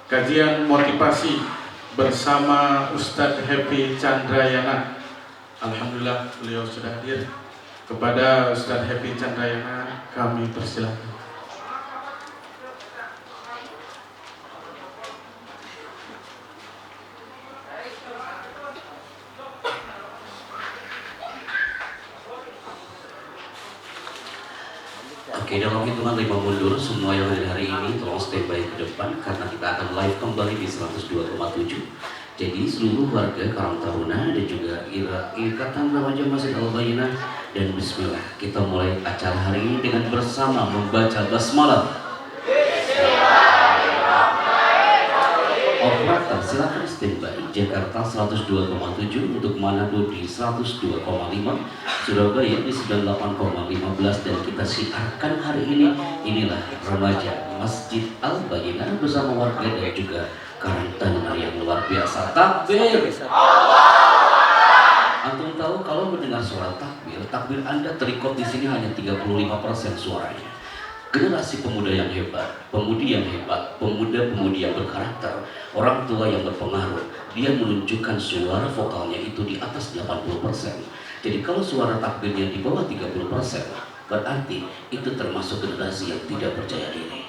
kajian motivasi bersama Ustadz Happy Chandrayana. Alhamdulillah beliau sudah hadir. Kepada Ustadz Happy Chandrayana kami persilakan. Oke, dalam hitungan 5 mundur, semua yang ada hari ini tolong standby ke depan karena kita akan live kembali di 102,7. Jadi seluruh warga Karang Taruna dan juga Ikatan Remaja Masjid Al-Bayyinah dan bismillah, kita mulai acara hari ini dengan bersama membaca basmalah. Operator silakan standby. Jakarta 102,7, untuk Manado di 102,5, Surabaya di 98,15, dan kita siarkan hari ini. Inilah Remaja Masjid Al-Bayyinah bersama warga dan juga Karang Taruna yang luar biasa. Takbir. Antum tahu kalau mendengar suara takbir Anda terikot di sini hanya 35% suaranya. Generasi pemuda yang hebat, pemudi yang hebat, pemuda-pemudi yang berkarakter, orang tua yang berpengaruh, dia menunjukkan suara vokalnya itu di atas 80%. Jadi kalau suara takbirnya di bawah 30%, berarti itu termasuk generasi yang tidak percaya diri.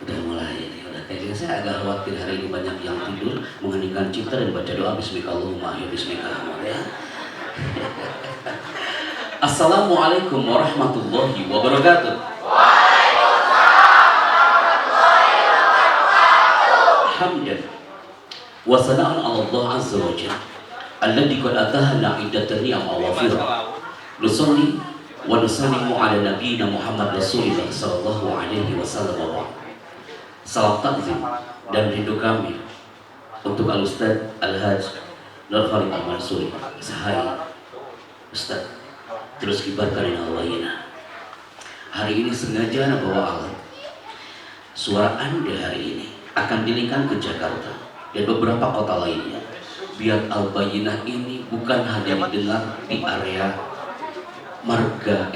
Udah mulai ini, udah kayak gini. Saya agak khawatir hari ini banyak yang tidur, mengheningkan cipta dan baca doa Bismillahirrahmanirrahim, ya Bismillahirrahmanirrahim ya. Assalamualaikum warahmatullahi wabarakatuh. Hamdan wa sana'an 'ala Allah azza wa jalla alladzi qad atahana iddatan ni'am wa wafira. Nusalli wa nusallimu 'ala nabiyyina Muhammad Rasulillah sallallahu alaihi wasallam. Salam takzim dan rindu kami untuk Al-Ustaz Al-Hajj Nur Khalid Al-Mansuri. Sahai Ustaz, terus kibarkan yang Al-Bayyinah. Hari ini sengaja bawa alat. Suara Anda hari ini akan dilingkan ke Jakarta dan beberapa kota lainnya. Biar Al-Bayyinah ini bukan hanya didengar di area marga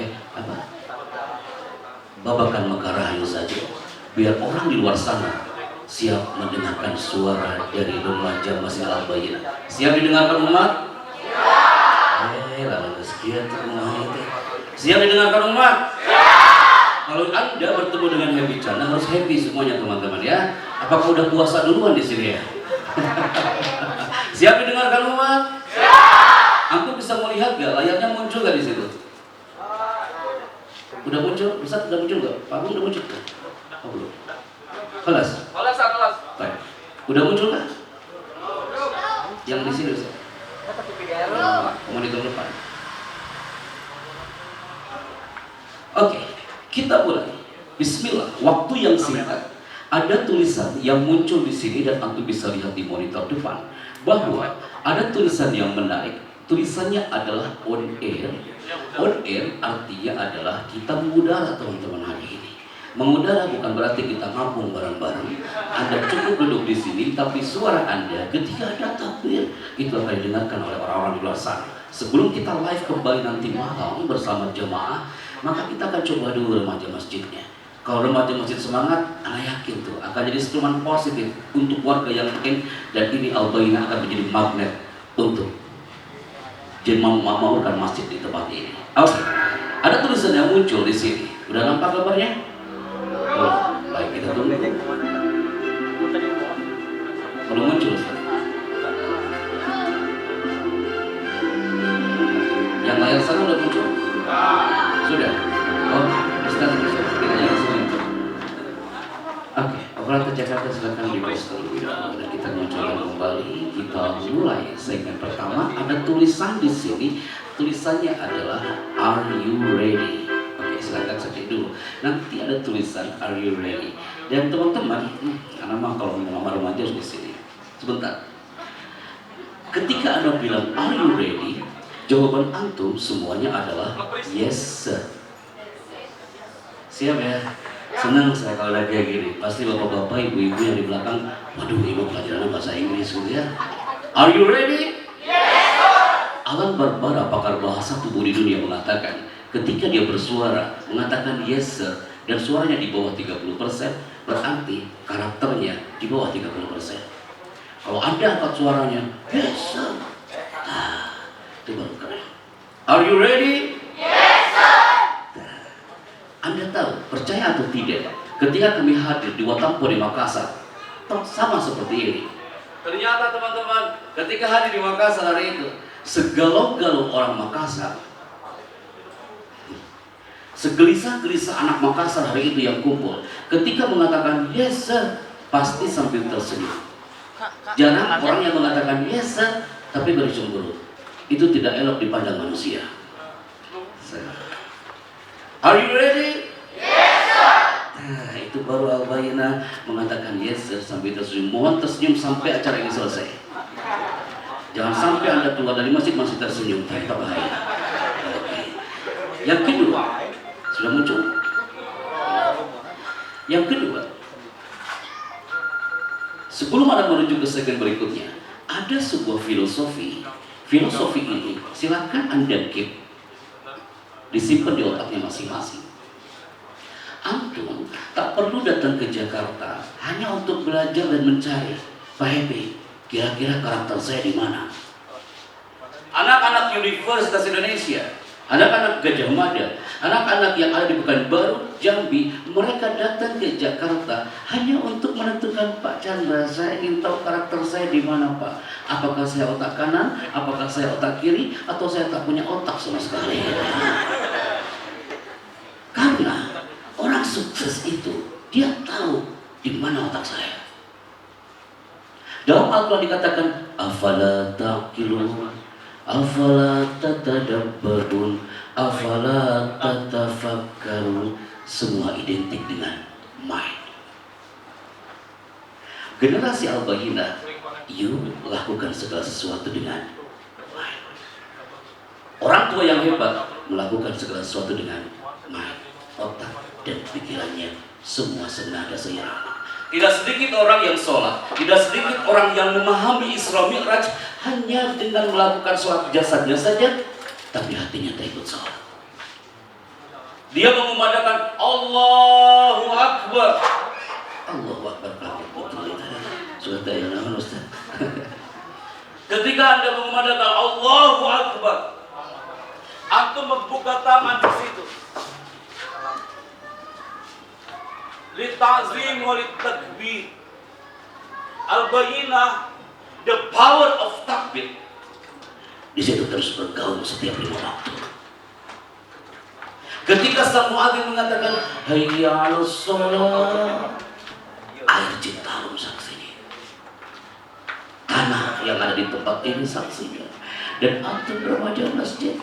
Babakan Mekarahan saja. Biar orang di luar sana siap mendengarkan suara dari remaja Masjid Al-Bayyinah. Siap didengarkan umat? Lalu sekian siap didengarkan umat? Kalau Anda bertemu dengan Happy Chandra harus happy semuanya teman-teman ya. Apakah udah puasa duluan di sini ya? Siap didengarkan umat? Aku bisa melihat gak layarnya muncul gak di situ? Udah muncul? Bisa udah muncul gak? Pak udah muncul? Oh belum. Kelas? Baik. Udah muncul gak? Yang di sini Ustaz? Monitor depan. Oke, kita mulai. Bismillah. Waktu yang singkat. Ada tulisan yang muncul di sini dan antum bisa lihat di monitor depan bahwa ada tulisan yang menarik. Tulisannya adalah on air. On air artinya adalah kita mengudara teman-teman hari ini. Mengudara bukan berarti kita ngapung bareng-bareng. Anda cukup duduk di sini, tapi suara Anda ketika ada takbir itu akan didengarkan oleh orang-orang di luar sana. Sebelum kita live kembali nanti malam bersama jemaah, maka kita akan coba dulu remaja masjidnya. Kalau remaja masjid semangat, Anda yakin tuh akan jadi instrumen positif untuk warga yang mungkin, dan ini Al-Bayyinah akan menjadi magnet untuk memamurkan masjid di tempat ini. Oke, ada tulisan yang muncul di sini. Udah nampak gambarnya? Oh, baik, kita tunggu. Belum muncul, Ustaz. Yang layar sana udah muncul? Sudah? Oh, Ustaz, kita nyala sini. Oke, operator Jakarta silakan di-post terlebih dahulu dan kita munculkan kembali. Kita mulai segmen pertama. Ada tulisan di sini. Tulisannya adalah Are you ready? Silakan saja dulu. Nanti ada tulisan Are you ready? Dan teman-teman, karena mah kalau mau remaja di sini. Sebentar. Ketika Anda bilang Are you ready? Jawaban antum semuanya adalah yes sir. Siap ya? Senang saya kalau lagi kayak gini. Pasti bapak-bapak, ibu-ibu yang di belakang, waduh ini pelajaran bahasa Inggris gitu ya. Are you ready? Yes sir. Alan Barbara, pakar bahasa tubuh di dunia, mengatakan ketika dia bersuara mengatakan yes sir, dan suaranya di bawah 30%, berarti karakternya di bawah 30%. Kalau Anda angkat suaranya, yes sir, itu baru keren. Are you ready? Yes, sir. Anda tahu, percaya atau tidak, ketika kami hadir di Watampo di Makassar, sama seperti ini. Ternyata teman-teman, ketika hadir di Makassar hari itu, segalau-galau orang Makassar, segelisah-gelisah anak Makassar hari itu yang kumpul, ketika mengatakan yes sir, pasti sambil tersenyum. Jarang orang yang mengatakan yes sir, tapi bercemburu. Itu tidak elok dipandang manusia. Are you ready? Yes, sir. Nah, itu baru Al-Bayyinah mengatakan yes sir sambil tersenyum. Mohon tersenyum sampai acara ini selesai. Jangan sampai Anda keluar dari masjid masih tersenyum, itu bahaya. Oke. Yang kedua, sudah muncul. Yang kedua, sebelum Anda menuju ke segmen berikutnya, ada sebuah filosofi. Filosofi ini silakan Anda keep, disimpan di otaknya masing-masing. Antum tak perlu datang ke Jakarta hanya untuk belajar dan mencari, Pak Happy, kira-kira karakter saya di mana? Anak-anak Universitas Indonesia, anak-anak Gajah Mada, anak-anak yang ada di Pekanbaru, Jambi, mereka datang ke Jakarta hanya untuk menentukan, Pak Chandra, saya ingin tahu karakter saya di mana, Pak. Apakah saya otak kanan, apakah saya otak kiri, atau saya tak punya otak sama sekali. Karena orang sukses itu, dia tahu di mana otak saya. Dalam Al-Quran dikatakan, afala taqilun, afala tatadabbarun, afala tatafakkarun. Semua identik dengan mind. Generasi Al-Bayyinah, you lakukan segala sesuatu dengan mind. Orang tua yang hebat melakukan segala sesuatu dengan mind, otak dan pikirannya semua senada seirama. Tidak sedikit orang yang sholat, tidak sedikit orang yang memahami Isra Mi'raj hanya dengan melakukan sholat jasadnya saja, tapi hatinya tak ikut sholat. Dia mengumandangkan Allahu Akbar. Allahu Akbar, sudah tahu Ustaz. Ketika Anda mengumandangkan Allahu Akbar, antum membuka tangan di situ. Litazim wa litakbir. Al-Bayyinah, the power of takbir, di situ terus bergaung setiap 5 waktu. Ketika sang muadzin mengatakan hayya 'alas shalah, air Citarum saksinya, tanah yang ada di tempat ini saksinya, dan antum remaja masjid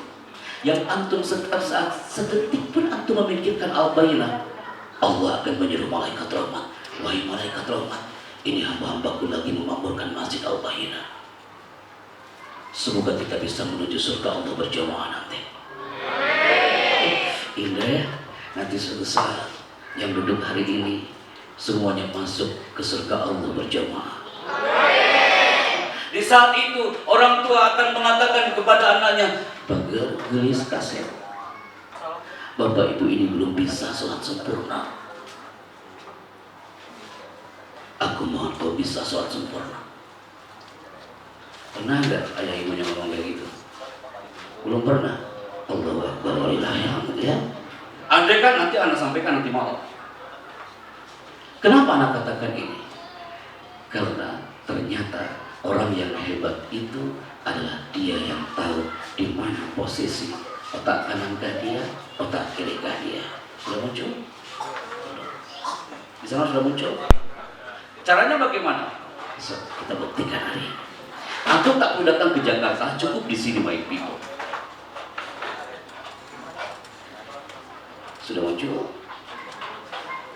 yang antum setiap saat sedetik pun antum memikirkan Al-Bayyinah, Allah akan menyuruh malaikat rahmat, wahai malaikat rahmat, ini hamba-hambaku lagi memakmurkan masjid Al-Bayyinah. Semoga kita bisa menuju surga Allah berjamaah nanti. Indah ya, nanti suatu saat yang duduk hari ini semuanya masuk ke surga Allah berjamaah. Di saat itu orang tua akan mengatakan kepada anaknya, bager gelis kaset, bapak ibu ini belum bisa sholat sempurna. Aku mohon kau bisa sholat sempurna. Pernah nggak ayah ibunya ngomong kayak gitu? Belum pernah. Allahu Akbar walillahilhamd ya. Andai kan nanti anak sampaikan nanti malam. Kenapa anak katakan ini? Karena ternyata orang yang hebat itu adalah dia yang tahu di mana posisi otak kanankah dia, otak kirikah dia. Sudah muncul? Di sana sudah muncul. Caranya bagaimana? So, kita buktikan hari ini. Aku tak perlu datang ke Jakarta, cukup di sini my people. Sudah muncul?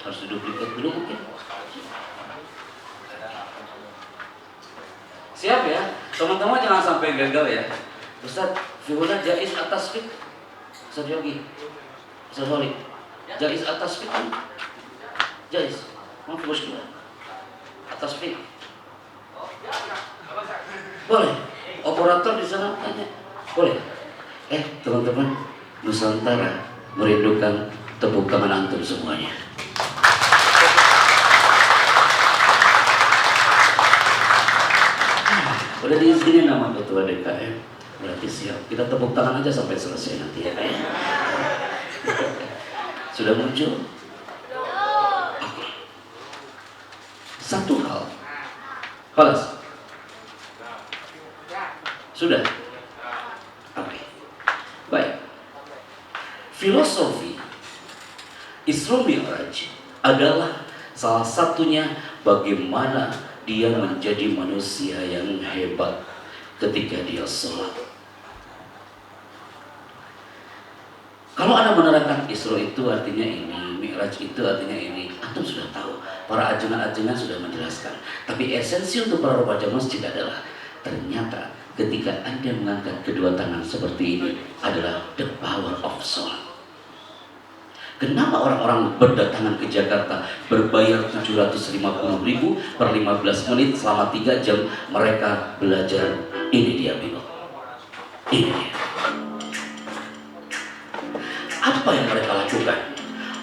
Harus diduplikat dulu mungkin. Siap ya? Teman-teman jangan sampai gagal ya. Ustaz, Fiona jais atas fit. Ustaz Yogi, Ustaz Holik, jais atas fit kan? Jais, mau bos kita atas fit. Boleh. Operator di sana tanya. Boleh. Teman-teman, Nusantara merindukan Tepuk tangan antum semuanya. Udah diizinin nama ketua DKM, berarti siap. Kita tepuk tangan aja sampai selesai nanti ya. Sudah muncul? Satu hal. Kelas. Sudah? Oke. Baik. Filosofi Isra Mi'raj adalah salah satunya bagaimana dia menjadi manusia yang hebat ketika dia sholat. Kalau Anda menerangkan Isra itu artinya ini, Mi'raj itu artinya ini, antum sudah tahu. Para ajengan-ajengan sudah menjelaskan. Tapi esensi untuk para remaja masjid adalah ternyata ketika Anda mengangkat kedua tangan seperti ini adalah the power of sholat. Kenapa orang-orang berdatangan ke Jakarta berbayar 750.000 per 15 menit selama 3 jam mereka belajar? Ini dia Bibo. Ini dia. Apa yang mereka lakukan?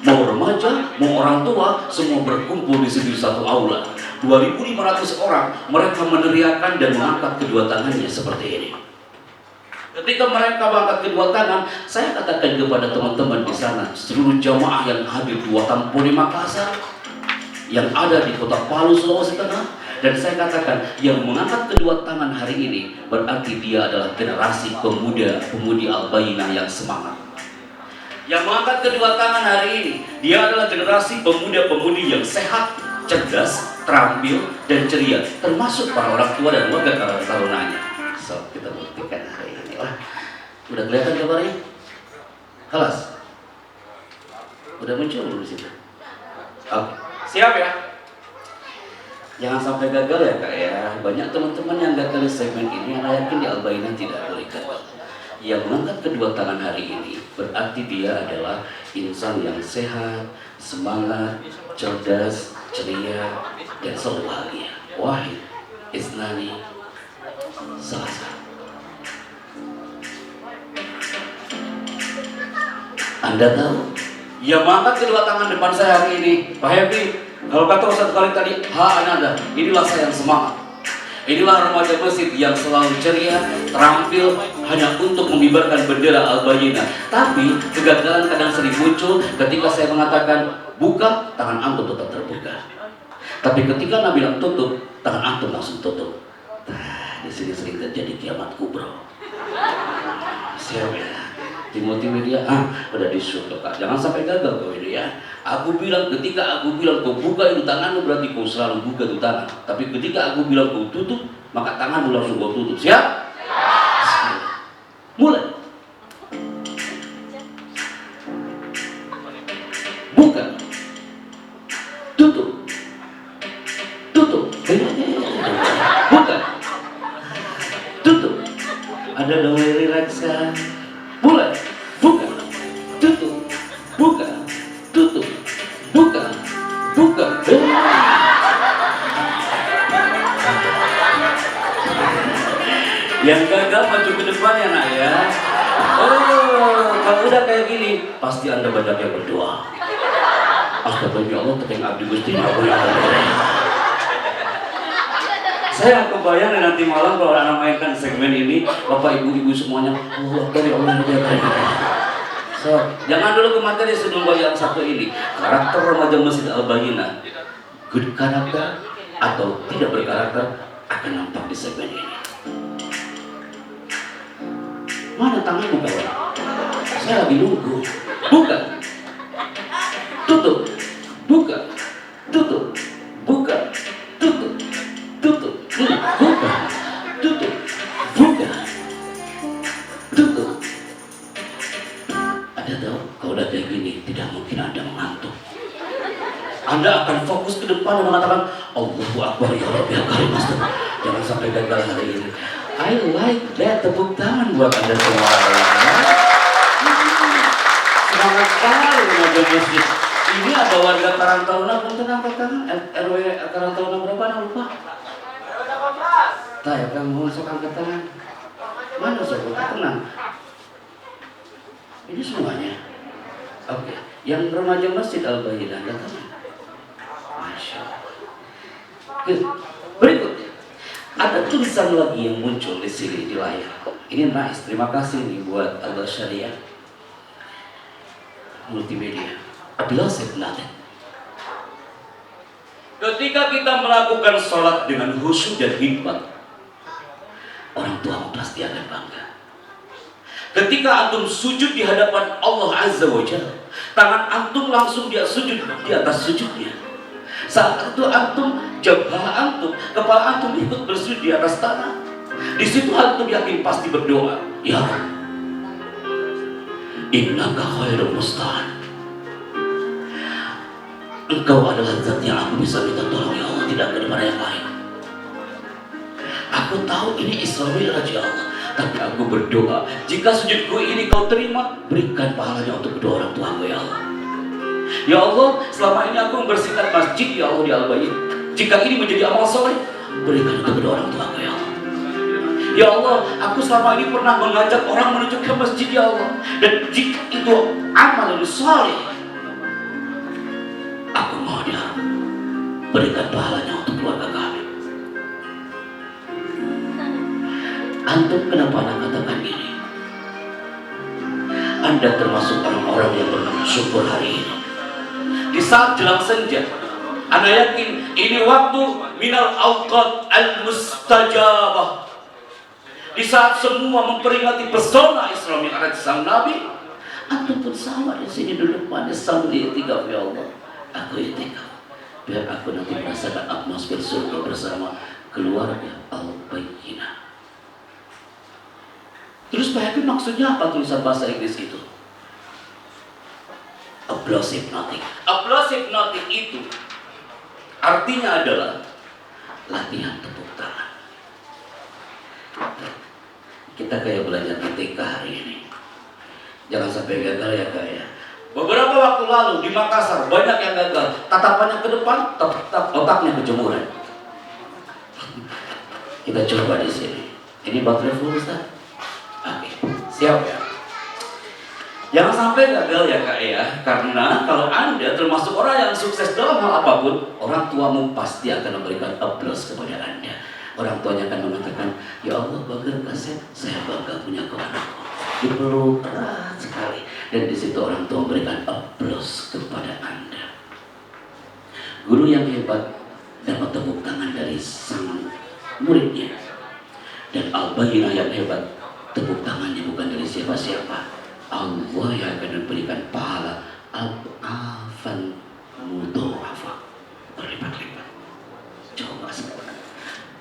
Mau remaja, mau orang tua, semua berkumpul di situ satu aula. 2.500 orang mereka meneriakan dan mengangkat kedua tangannya seperti ini. Ketika mereka mengangkat kedua tangan, saya katakan kepada teman-teman di sana, seluruh jamaah yang hadir di Watampone di Makassar, yang ada di kota Palu, Sulawesi Tengah, dan saya katakan yang mengangkat kedua tangan hari ini berarti dia adalah generasi pemuda-pemudi Al-Bayyinah yang semangat. Yang mengangkat kedua tangan hari ini, dia adalah generasi pemuda-pemudi yang sehat, cerdas, terampil, dan ceria, termasuk para orang tua dan warga tarunanya. So, kita buktikan hari ini. Wah, udah kelihatan gambarnya? Kelas? Udah muncul belum di situ? Oke, siap ya? Jangan sampai gagal ya kak ya. Banyak teman-teman yang gagal di segmen ini, yang yakin di Al-Bayyinah tidak boleh gagal. Yang mengangkat kedua tangan hari ini berarti dia adalah insan yang sehat, semangat, cerdas, ceria, dan selalu bahagia. Wahid, Isnani, Salasa. Anda tahu? Yang mengangkat kedua tangan depan saya hari ini, Pak Happy, kalau kata Ustaz Khalid tadi, Ananda, inilah saya yang semangat. Inilah remaja masjid yang selalu ceria, terampil, hanya untuk mengibarkan bendera Al-Bayyinah. Tapi kegagalan kadang sering muncul ketika saya mengatakan buka, tangan antum tetap terbuka. Tapi ketika Nabi bilang tutup, tangan antum langsung tutup. Nah, di sini sering terjadi kiamat kubro. Siap ya? Timothy Media, udah disuruh kak, jangan sampai gagal kau ini ya. Ketika aku bilang kau buka itu tanganmu berarti kau selalu buka itu tangan. Tapi ketika aku bilang kau tutup, maka tanganmu langsung kau tutup. Siap? Mulai. Buka. Tutup. Tutup. Buka. Tutup. Ada dong relaxkan. Mulai, buka, tutup, buka, tutup, buka, buka. Yang gagal maju ke depan ya nak ya. Oh, kalau udah kayak gini, pasti Anda banyak yang berdoa. Astagfirullah, Allah keteng abdi gusti nggak boleh ada. Saya kebayang nanti malam kalau anak mainkan segmen ini, bapak ibu-ibu semuanya, dari Allah menjaga. So, jangan dulu ke materi sebelum yang satu ini. Karakter remaja Masjid Al-Bayyinah, good karakter atau tidak berkarakter akan nampak di segmen ini. Mana tanganmu kawan? Saya lagi nunggu. Buka, tutup, buka, tutup, buka, tutup. Tutup, buka, tutup, buka, tutup. Anda tahu, kalau udah kayak gini, tidak mungkin Anda mengantuk. Anda akan fokus ke depan dan mengatakan, Allahu Akbar ya Rabbi al-Karim. Jangan sampai gagal hari ini. I like that. Tepuk tangan buat Anda semua. Semangat sekali remaja masjid. Ini ada warga Karang Taruna, punten angkat tangan. RW Karang Taruna berapa? Anda lupa? Tanya kamu masuk angkat tangan. Mana sobat? Tenang. Ini semuanya. Oke. Yang remaja Masjid Al-Bayyinah datang. Masya Allah. Berikutnya, ada tulisan lagi yang muncul di sini di layar. Ini nice, terima kasih nih buat Al Syariah Multimedia. Ablosif Naden. Ketika kita melakukan sholat dengan khusyuk dan hikmat, orang tuamu pasti akan bangga. Ketika antum sujud di hadapan Allah Azza wa Jalla, tangan antum langsung dia sujud di atas sujudnya. Saat itu antum, jabah antum, kepala antum ikut bersujud di atas tanah. Di situ antum yakin pasti berdoa, ya Rabb, innaka khairul musta'an. Engkau adalah zat yang aku bisa minta tolong, ya Allah, tidak kepada yang lain. Aku tahu ini Isra Mi'raj, ya Allah, tapi aku berdoa, jika sujudku ini kau terima, berikan pahalanya untuk kedua orang tuaku, ya Allah. Ya Allah, selama ini aku membersihkan masjid, ya Allah, di Al-Bayyinah. Jika ini menjadi amal soleh, berikan untuk kedua orang tuaku, ya Allah. Ya Allah, aku selama ini pernah mengajak orang menuju ke masjid, ya Allah. Dan jika itu amal yang soleh, aku mohon, ya Allah, berikan pahalanya untuk keluarga kami. Antum kenapa anak katakan ini? Anda termasuk orang-orang yang bersyukur hari ini. Di saat jelang senja, Anda yakin ini waktu minal awqat al-mustajabah. Di saat semua memperingati pesona Isra Mi'raj sang Nabi, antum pun sama di sini duduk pada sambil itikaf, ya Allah. Aku itikaf biar aku nanti merasakan atmosfer surga bersama keluarga Al-Bayyinah. Terus Pak Happy, maksudnya apa tulisan bahasa Inggris itu? Applausive noting. Applausive noting itu artinya adalah latihan tepuk tangan. Kita kayak belajar TK hari ini. Jangan sampai gagal ya Kak ya. Beberapa waktu lalu di Makassar banyak yang gagal. Tatapannya ke depan, otaknya kejemuran. Kita coba di sini. Ini baterai full, Ustaz? Oke, siap ya. Jangan sampai gagal ya Kak ya. Karena kalau Anda termasuk orang yang sukses dalam hal apapun, orang tuamu pasti akan memberikan aplaus kepada Anda. Orang tuanya akan mengatakan, ya Allah, bangga saya bangga punya kau anakku. Dipeluk erat sekali. Dan di situ orang tua memberikan aplaus kepada Anda. Guru yang hebat dapat tepuk tangan dari sang muridnya. Dan Al-Bayyinah yang hebat, tepuk tangannya bukan dari siapa-siapa. Allah yang akan memberikan pahala al-afan mudha'afa, berlipat-lipat. Coba sekarang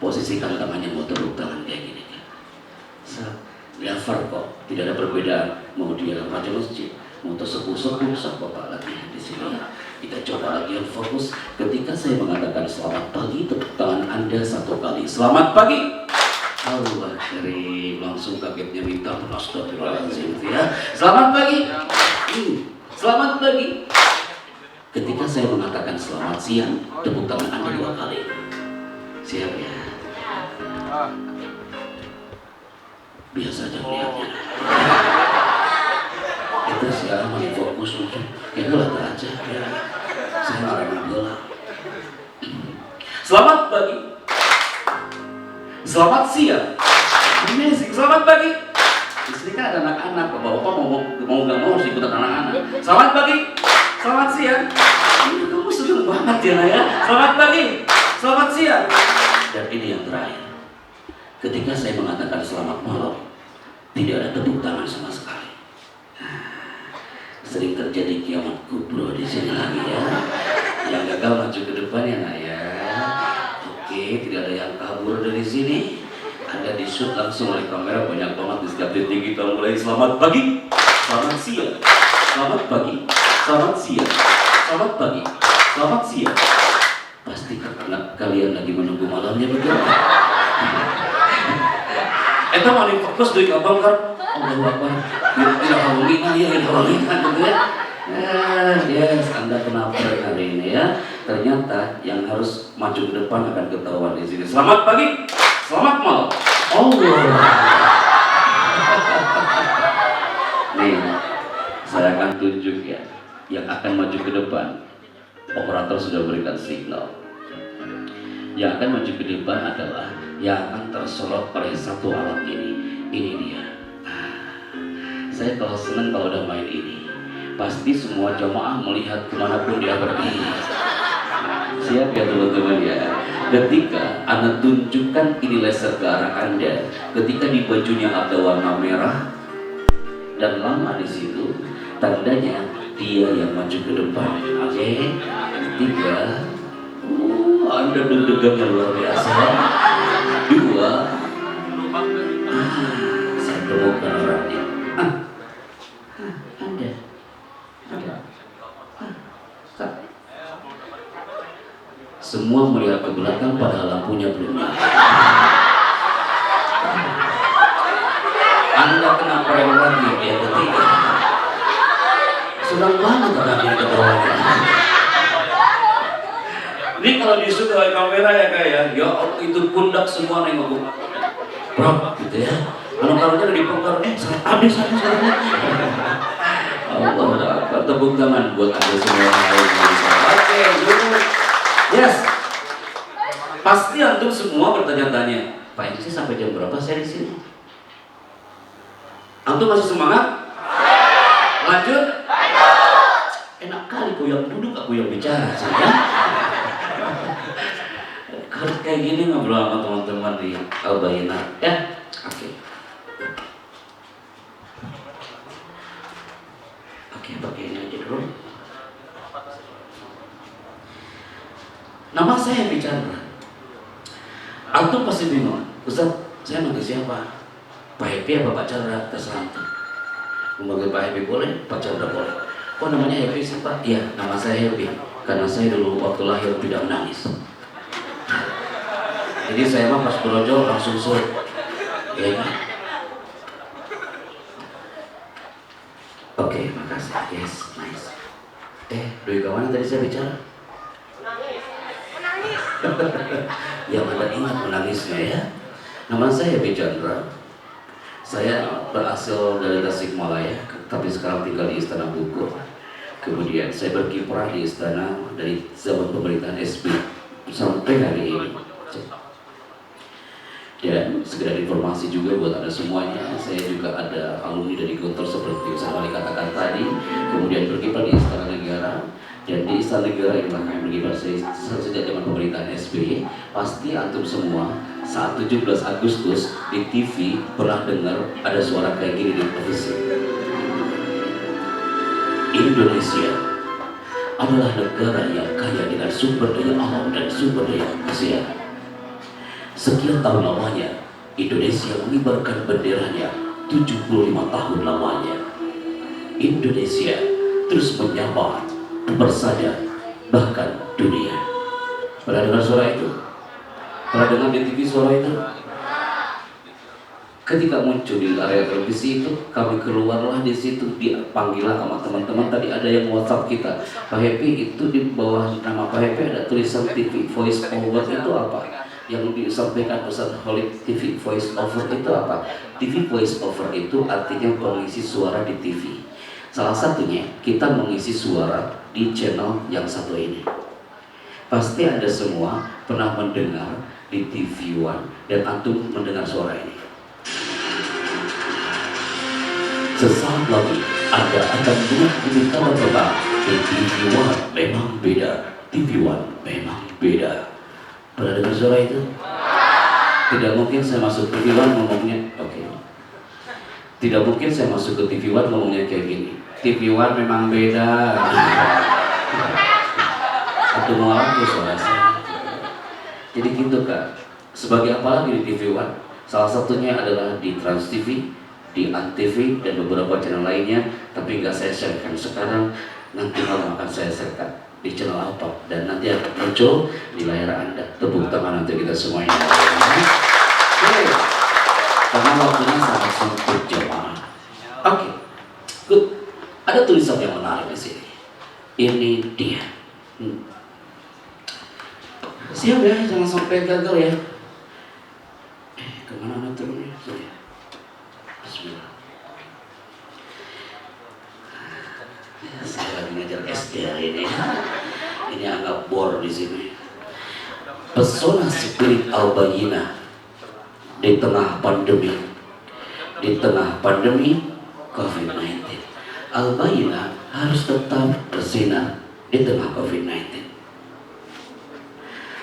posisikan tangannya, mau tepuk tangan kayak gini kan. Lihat farko, tidak ada perbedaan. Mau dia remaja masjid, mau tersepuh-sepuh, Bapak latihan di sini. Kita coba lagi yang fokus. Ketika saya mengatakan selamat pagi, tepuk tangan Anda satu kali. Selamat pagi. Allah karim, langsung kagetnya minta astagfirullahaladzim ya. Selamat pagi. Selamat pagi. Ketika saya mengatakan selamat siang, tepuk tangan Anda 2 kali. Siap ya? Biasa aja melihatnya. Kita sekarang masih fokus mungkin. Ya udah aja ya. Saya nggak bola. Selamat pagi. Selamat siang. Amazing. Selamat pagi. Di sini kan ada anak-anak. Bapak-bapak mau nggak mau harus ikutan anak-anak. Selamat pagi. Selamat siang. Ini kamu seneng banget ya Naya. Selamat pagi. Selamat siang. Dan ini yang terakhir. Ketika saya mengatakan selamat malam, tidak ada tepuk tangan sama sekali. Sering terjadi kiamat kubro di sini lagi ya. Yang gagal maju ke depan ya Naya. Oke, tidak ada yang kabur dari sini. Anda di shoot langsung oleh kamera, banyak banget di setiap detik kita mulai. Selamat pagi, selamat siang, selamat pagi, selamat siang, selamat pagi, selamat siang. Pasti karena kalian lagi menunggu malamnya betul. Eta mah fokus dari kapan kan? Allahu Akbar. Tidak hawlina ya, tidak hawlina gitu ya. Yes, Anda kenapa hari ini ya? Ternyata yang harus maju ke depan akan ketahuan di sini. Selamat pagi, selamat malam. Allah. Nih, saya akan tunjuk ya. yang akan maju ke depan. Operator sudah berikan signal. Yang akan maju ke depan adalah yang akan tersorot oleh satu alat ini. Ini dia. Saya kalau senang kalau udah main ini. Pasti semua jamaah melihat kemanapun dia pergi. Siap ya teman-teman ya. Ketika Anda tunjukkan ini laser ke arah Anda, ketika di bajunya ada warna merah dan lama di situ, tandanya dia yang maju ke depan. Oke, tiga. Anda deg-degannya luar biasa. Dua. Saya temukan orangnya. Anda. Semua melihat ke belakang padahal lampunya belum nyala. Anda kena prank lagi yang ketiga. Senang banget orangnya ke bawahnya. Ini kalau disuruh oleh kamera ya kayak ya Allah, itu pundak semua nengok bro gitu ya. Kalau udah dipongkar habis. Allah, tepuk tangan buat Anda semua. Oke, good. Yes. Pasti antum semua bertanya-tanya, Pak MC sampai jam berapa saya di sini? Antum masih semangat? Lanjut? Enak kali kau yang duduk, aku yang bicara sih ya. Kalau kayak gini ngobrol sama teman-teman di Al-Bayinat ya. Oke. Pakai ini aja dulu. Nama saya bicara. Antum pasti bingung, Ustaz, saya manggil siapa? Pak Happy apa Pak Chandra? Terserah antum. Memanggil Pak Happy boleh, Pak Chandra boleh. Kok namanya Happy sih Pak? Iya, nama saya Happy. Karena saya dulu waktu lahir tidak menangis. Jadi saya mah pas berojol langsung surut. Ya kan? Oke, makasih. Yes, nice. Doi kawan tadi saya bicara. Yang Anda ingat menangisnya ya. Nama saya B. Chandra. Saya berasal dari Tasikmalaya, tapi sekarang tinggal di Istana Bogor. Kemudian saya berkiprah di istana dari zaman pemerintahan SB sampai hari ini. Dan sekedar informasi juga buat Anda semuanya, saya juga ada alumni dari Gontor seperti Ustaz Wali katakan tadi. Kemudian berkiprah di Istana Negara. Dan di Istana Negara yang kami berkiprah sejak zaman pemerintahan SBY. Pasti antum semua saat 17 Agustus di TV pernah dengar ada suara kayak gini di televisi. Indonesia adalah negara yang kaya dengan sumber daya alam dan sumber daya manusia. Sekian tahun lamanya Indonesia mengibarkan benderanya, 75 tahun lamanya Indonesia terus menyapa, bersadar, bahkan dunia. Pernah dengar suara itu? Pernah dengar di TV suara itu? Ketika muncul di area televisi itu, kami keluarlah di situ, dipanggilah sama teman-teman. Tadi ada yang WhatsApp kita, Pak Happy itu di bawah nama Pak Happy ada tulisan TV Voice Over, itu apa? Yang disampaikan Ustaz Khalid, TV Voice Over itu apa? TV Voice Over itu artinya pengisi suara di TV. Salah satunya kita mengisi suara di channel yang satu ini. Pasti Anda semua pernah mendengar di TV One dan antum mendengar suara ini. Sesaat lagi Anda akan melihat kabar tentang TV One memang beda. TV One memang beda. Pernah dengar suara itu? Tidak mungkin saya masuk TV One ngomongnya oke. Tidak mungkin saya masuk ke TV One ngomongnya kayak gini. TV One memang beda. Atau mau apa suara saya? Jadi gitu Kak. Sebagai apa lagi di TV One? Salah satunya adalah di Trans TV, di Antv dan beberapa channel lainnya. Tapi nggak saya sharekan sekarang. Nanti malam akan saya sharekan di channel apa dan nanti akan muncul di layar Anda. Tepuk tangan untuk kita semuanya. Oke. Karena waktunya sangat sempit jemaah. Oke. Good. Ada tulisan yang menarik di sini. Ini dia. Siap ya, jangan sampai gagal ya. Kemana turunnya? Bismillah. Saya lagi ngajar pesona spirit Al-Bayyinah di tengah pandemi, COVID-19. Al-Bayyinah harus tetap bersinar di tengah COVID-19.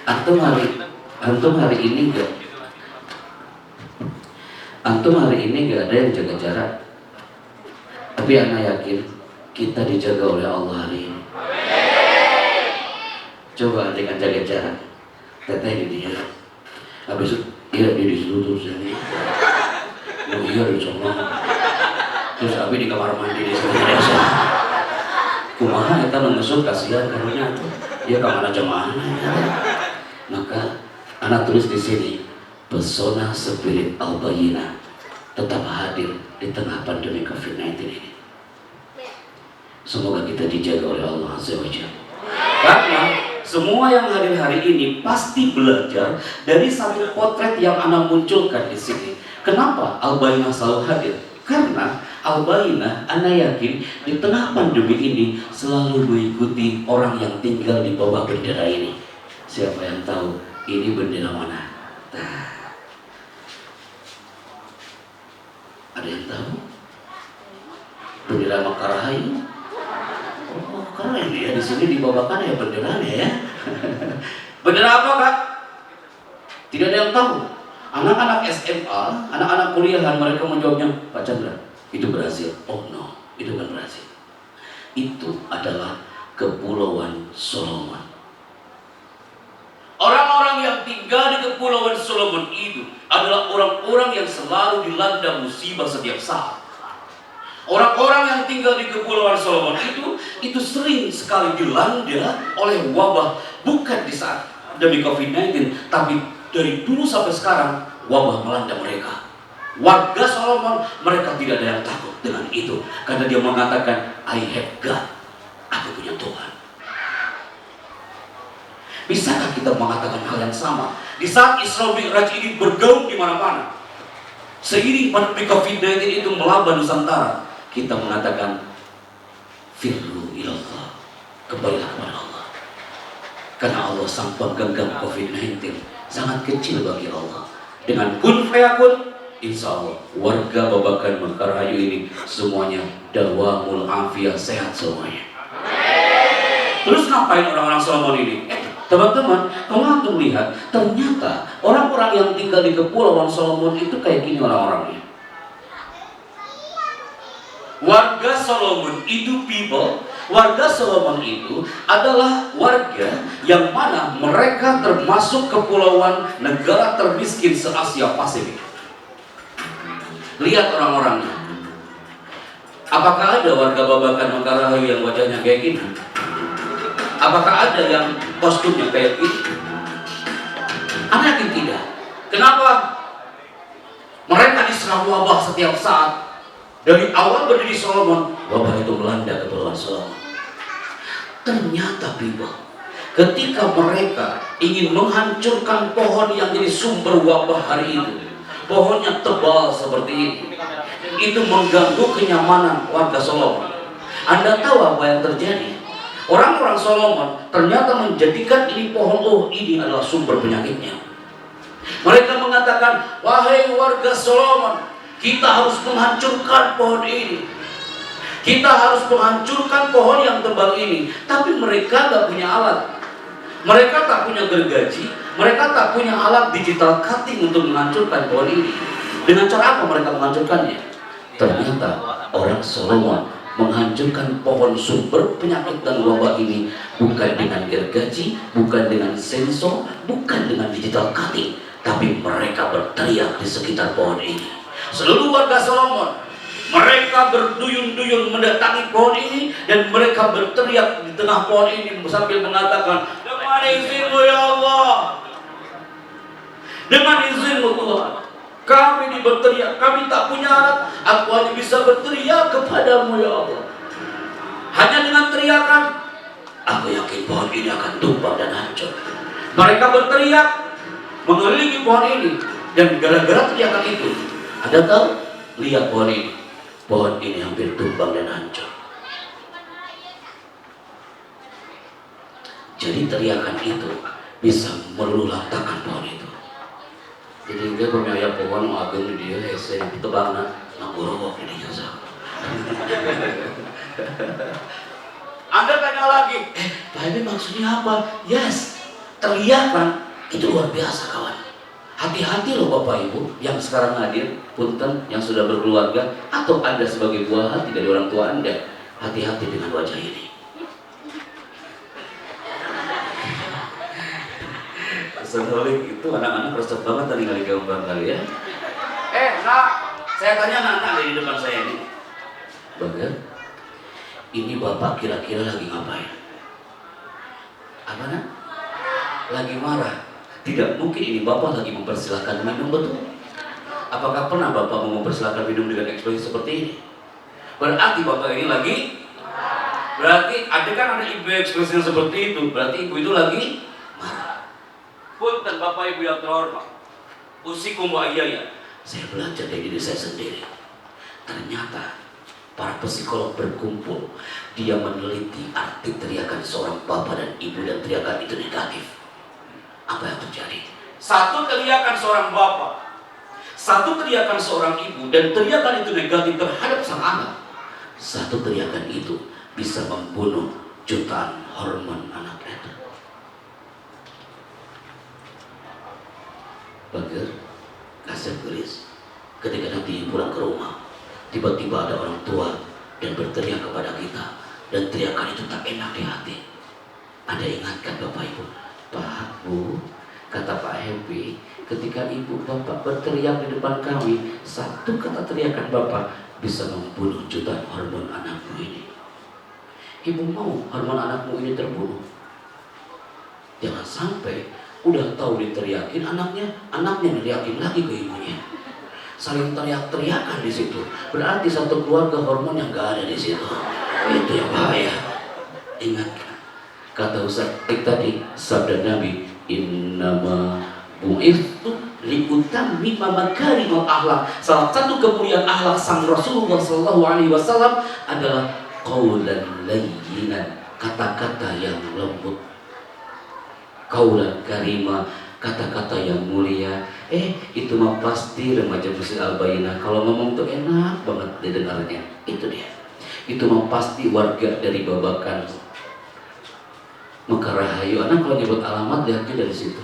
Antum hari ini gak ada yang jaga jarak, tapi anak yakin kita dijaga oleh Allah hari ini. Coba dengan jaga jarak, teteh di dia, habis itu iya di situ terus ini, iya di sana, terus abi di kamar mandi di sana biasa. Kumaha kita nunggu kasihan karunya tuh, dia kamar jemaah. Maka anak tulis di sini, pesona spirit Al-Bayyinah tetap hadir di tengah pandemi COVID-19 ini. Semoga kita dijaga oleh Allah Azza wa Jalla. Karena semua yang hadir hari ini pasti belajar dari satu potret yang anak munculkan di sini. Kenapa Al-Bayyinah selalu hadir? Karena Al-Bayyinah, anak yakin di tengah pandemi ini selalu mengikuti orang yang tinggal di bawah bendera ini. Siapa yang tahu ini bendera mana? Ada yang tahu? Bendera Makarahayu. Oh, keren ya, di sini dibawakan ya benderanya ya. Bendera apa, Kak? Tidak ada yang tahu. Anak-anak SMA, anak-anak kuliahan, mereka menjawabnya, Pak Chandra, itu Brazil. Oh no, itu bukan Brazil. Itu adalah Kepulauan Solomon. Orang-orang yang tinggal di Kepulauan Solomon itu adalah orang-orang yang selalu dilanda musibah setiap saat. Orang-orang yang tinggal di Kepulauan Solomon itu sering sekali dilanda oleh wabah, bukan di saat demi COVID-19, tapi dari dulu sampai sekarang wabah melanda mereka. Warga Solomon, mereka tidak ada yang takut dengan itu, karena dia mengatakan, I have God, aku punya Tuhan. Bisakah kita mengatakan hal yang sama di saat Isra Mi'raj ini bergaung di mana-mana? Seiring pandemi COVID-19 itu melanda Nusantara, kita mengatakan firru ilallah, kembalilah kepada Allah. Karena Allah sang penggenggam COVID-19 sangat kecil bagi Allah. Dengan kun fayakun, insya Allah warga Babakan Makarahayu ini semuanya dawamul afiyah, sehat semuanya. Terus ngapain orang-orang Solomon ini? Teman-teman, kalau antum lihat, ternyata orang-orang yang tinggal di Kepulauan Solomon itu kayak gini orang-orangnya. Warga Solomon itu warga Solomon itu adalah warga yang mana mereka termasuk kepulauan negara termiskin se-Asia Pasifik. Lihat orang-orangnya. Apakah ada warga Babakan Makarahayu yang wajahnya kayak gini? Apakah ada yang kostumnya kayak gini? Anak yakin tidak. Kenapa? Mereka diserang wabah setiap saat. Dari awal berdiri Solomon, wabah itu melanda Kepulauan Solomon. Ternyata ketika mereka ingin menghancurkan pohon yang jadi sumber wabah hari itu, pohonnya tebal seperti ini, itu mengganggu kenyamanan warga Solomon. Anda tahu apa yang terjadi? Orang-orang Solomon ternyata menjadikan ini pohon, oh ini adalah sumber penyakitnya. Mereka mengatakan, wahai warga Solomon, kita harus menghancurkan pohon ini. Kita harus menghancurkan pohon yang tebal ini. Tapi mereka tak punya alat. Mereka tak punya gergaji. Mereka tak punya alat digital cutting untuk menghancurkan pohon ini. Dengan cara apa mereka menghancurkannya? Ternyata orang Solomon menghancurkan pohon sumber penyakit dan wabah ini bukan dengan gergaji, bukan dengan sensor, bukan dengan digital cutting, tapi mereka berteriak di sekitar pohon ini. Seluruh warga Solomon, mereka berduyun-duyun mendatangi pohon ini dan mereka berteriak di tengah pohon ini sambil mengatakan, dengan izinmu ya Allah, dengan izinmu Tuhan, kami berteriak, kami tak punya alat, aku hanya bisa berteriak kepadamu ya Allah. Hanya dengan teriakan, aku yakin pohon ini akan tumbang dan hancur. Mereka berteriak mengelilingi pohon ini, dan gara-gara teriakan itu, Anda tahu, lihat pohon ini hampir tumbang dan hancur. Jadi teriakan itu bisa meluluhlatakan pohon itu. Jadi dia bermaya pohon ageng di dia hese tebang nak gorowok ini jasa. Anda tanya lagi, Pak Habib maksudnya apa? Yes, teriak kan? Itu luar biasa kawan. Hati-hati loh Bapak Ibu yang sekarang hadir, punten yang sudah berkeluarga, atau Anda sebagai buah hati dari orang tua Anda, hati-hati dengan wajah ini. Sebenarnya itu anak-anak resep banget tadi kali gambar kali ya. Nak, saya tanya anak-anak di depan saya ini. Bagar, ini Bapak kira-kira lagi ngapain? Apa nak? Lagi marah. Tidak mungkin ini Bapak lagi mempersilahkan minum, betul? Apakah pernah Bapak mau mempersilahkan minum dengan ekspresi seperti ini? Berarti Bapak ini lagi, berarti ada ibu ekspresinya seperti itu, berarti ibu itu lagi marah. Punten Bapak Ibu yang terhormat, usikum wa iyaya, saya belajar dari diri saya sendiri. Ternyata para psikolog berkumpul, dia meneliti arti teriakan seorang bapak dan ibu, dan teriakan itu negatif. Apa yang terjadi? Satu teriakan seorang bapak, satu teriakan seorang ibu, dan teriakan itu negatif terhadap sang anak. Satu teriakan itu bisa membunuh jutaan hormon anak itu. Bager, kasih gelis. Ketika nanti pulang ke rumah, tiba-tiba ada orang tua dan berteriak kepada kita, dan teriakan itu tak enak di hati. Anda ingatkan Bapak Ibu, Pak, Bu, kata Pak Happy, ketika ibu bapak berteriak di depan kami, satu kata teriakan bapak bisa membunuh jutaan hormon anakmu ini. Ibu mau hormon anakmu ini terbunuh? Jangan sampai udah tahu diteriakin anaknya neriakin lagi ke ibunya. Saling teriak-teriakan di situ. Berarti satu keluarga hormon yang gak ada di situ. Itu yang bahaya. Ingat kata Ustaz tadi, sabda Nabi, innama bu'ithu liutammima makarimul akhlak. Salah satu kemuliaan akhlak sang Rasulullah sallallahu alaihi wasallam adalah qaulan layyinan, kata-kata yang lembut. Qaulan karima, kata-kata yang mulia. Itu mah pasti remaja Masjid Al-Bayyinah kalau ngomong tuh enak banget didengarnya. Itu dia. Itu mah pasti warga dari Babakan Mekarahayu. Anak kalau nyebut alamat lihatnya dari situ.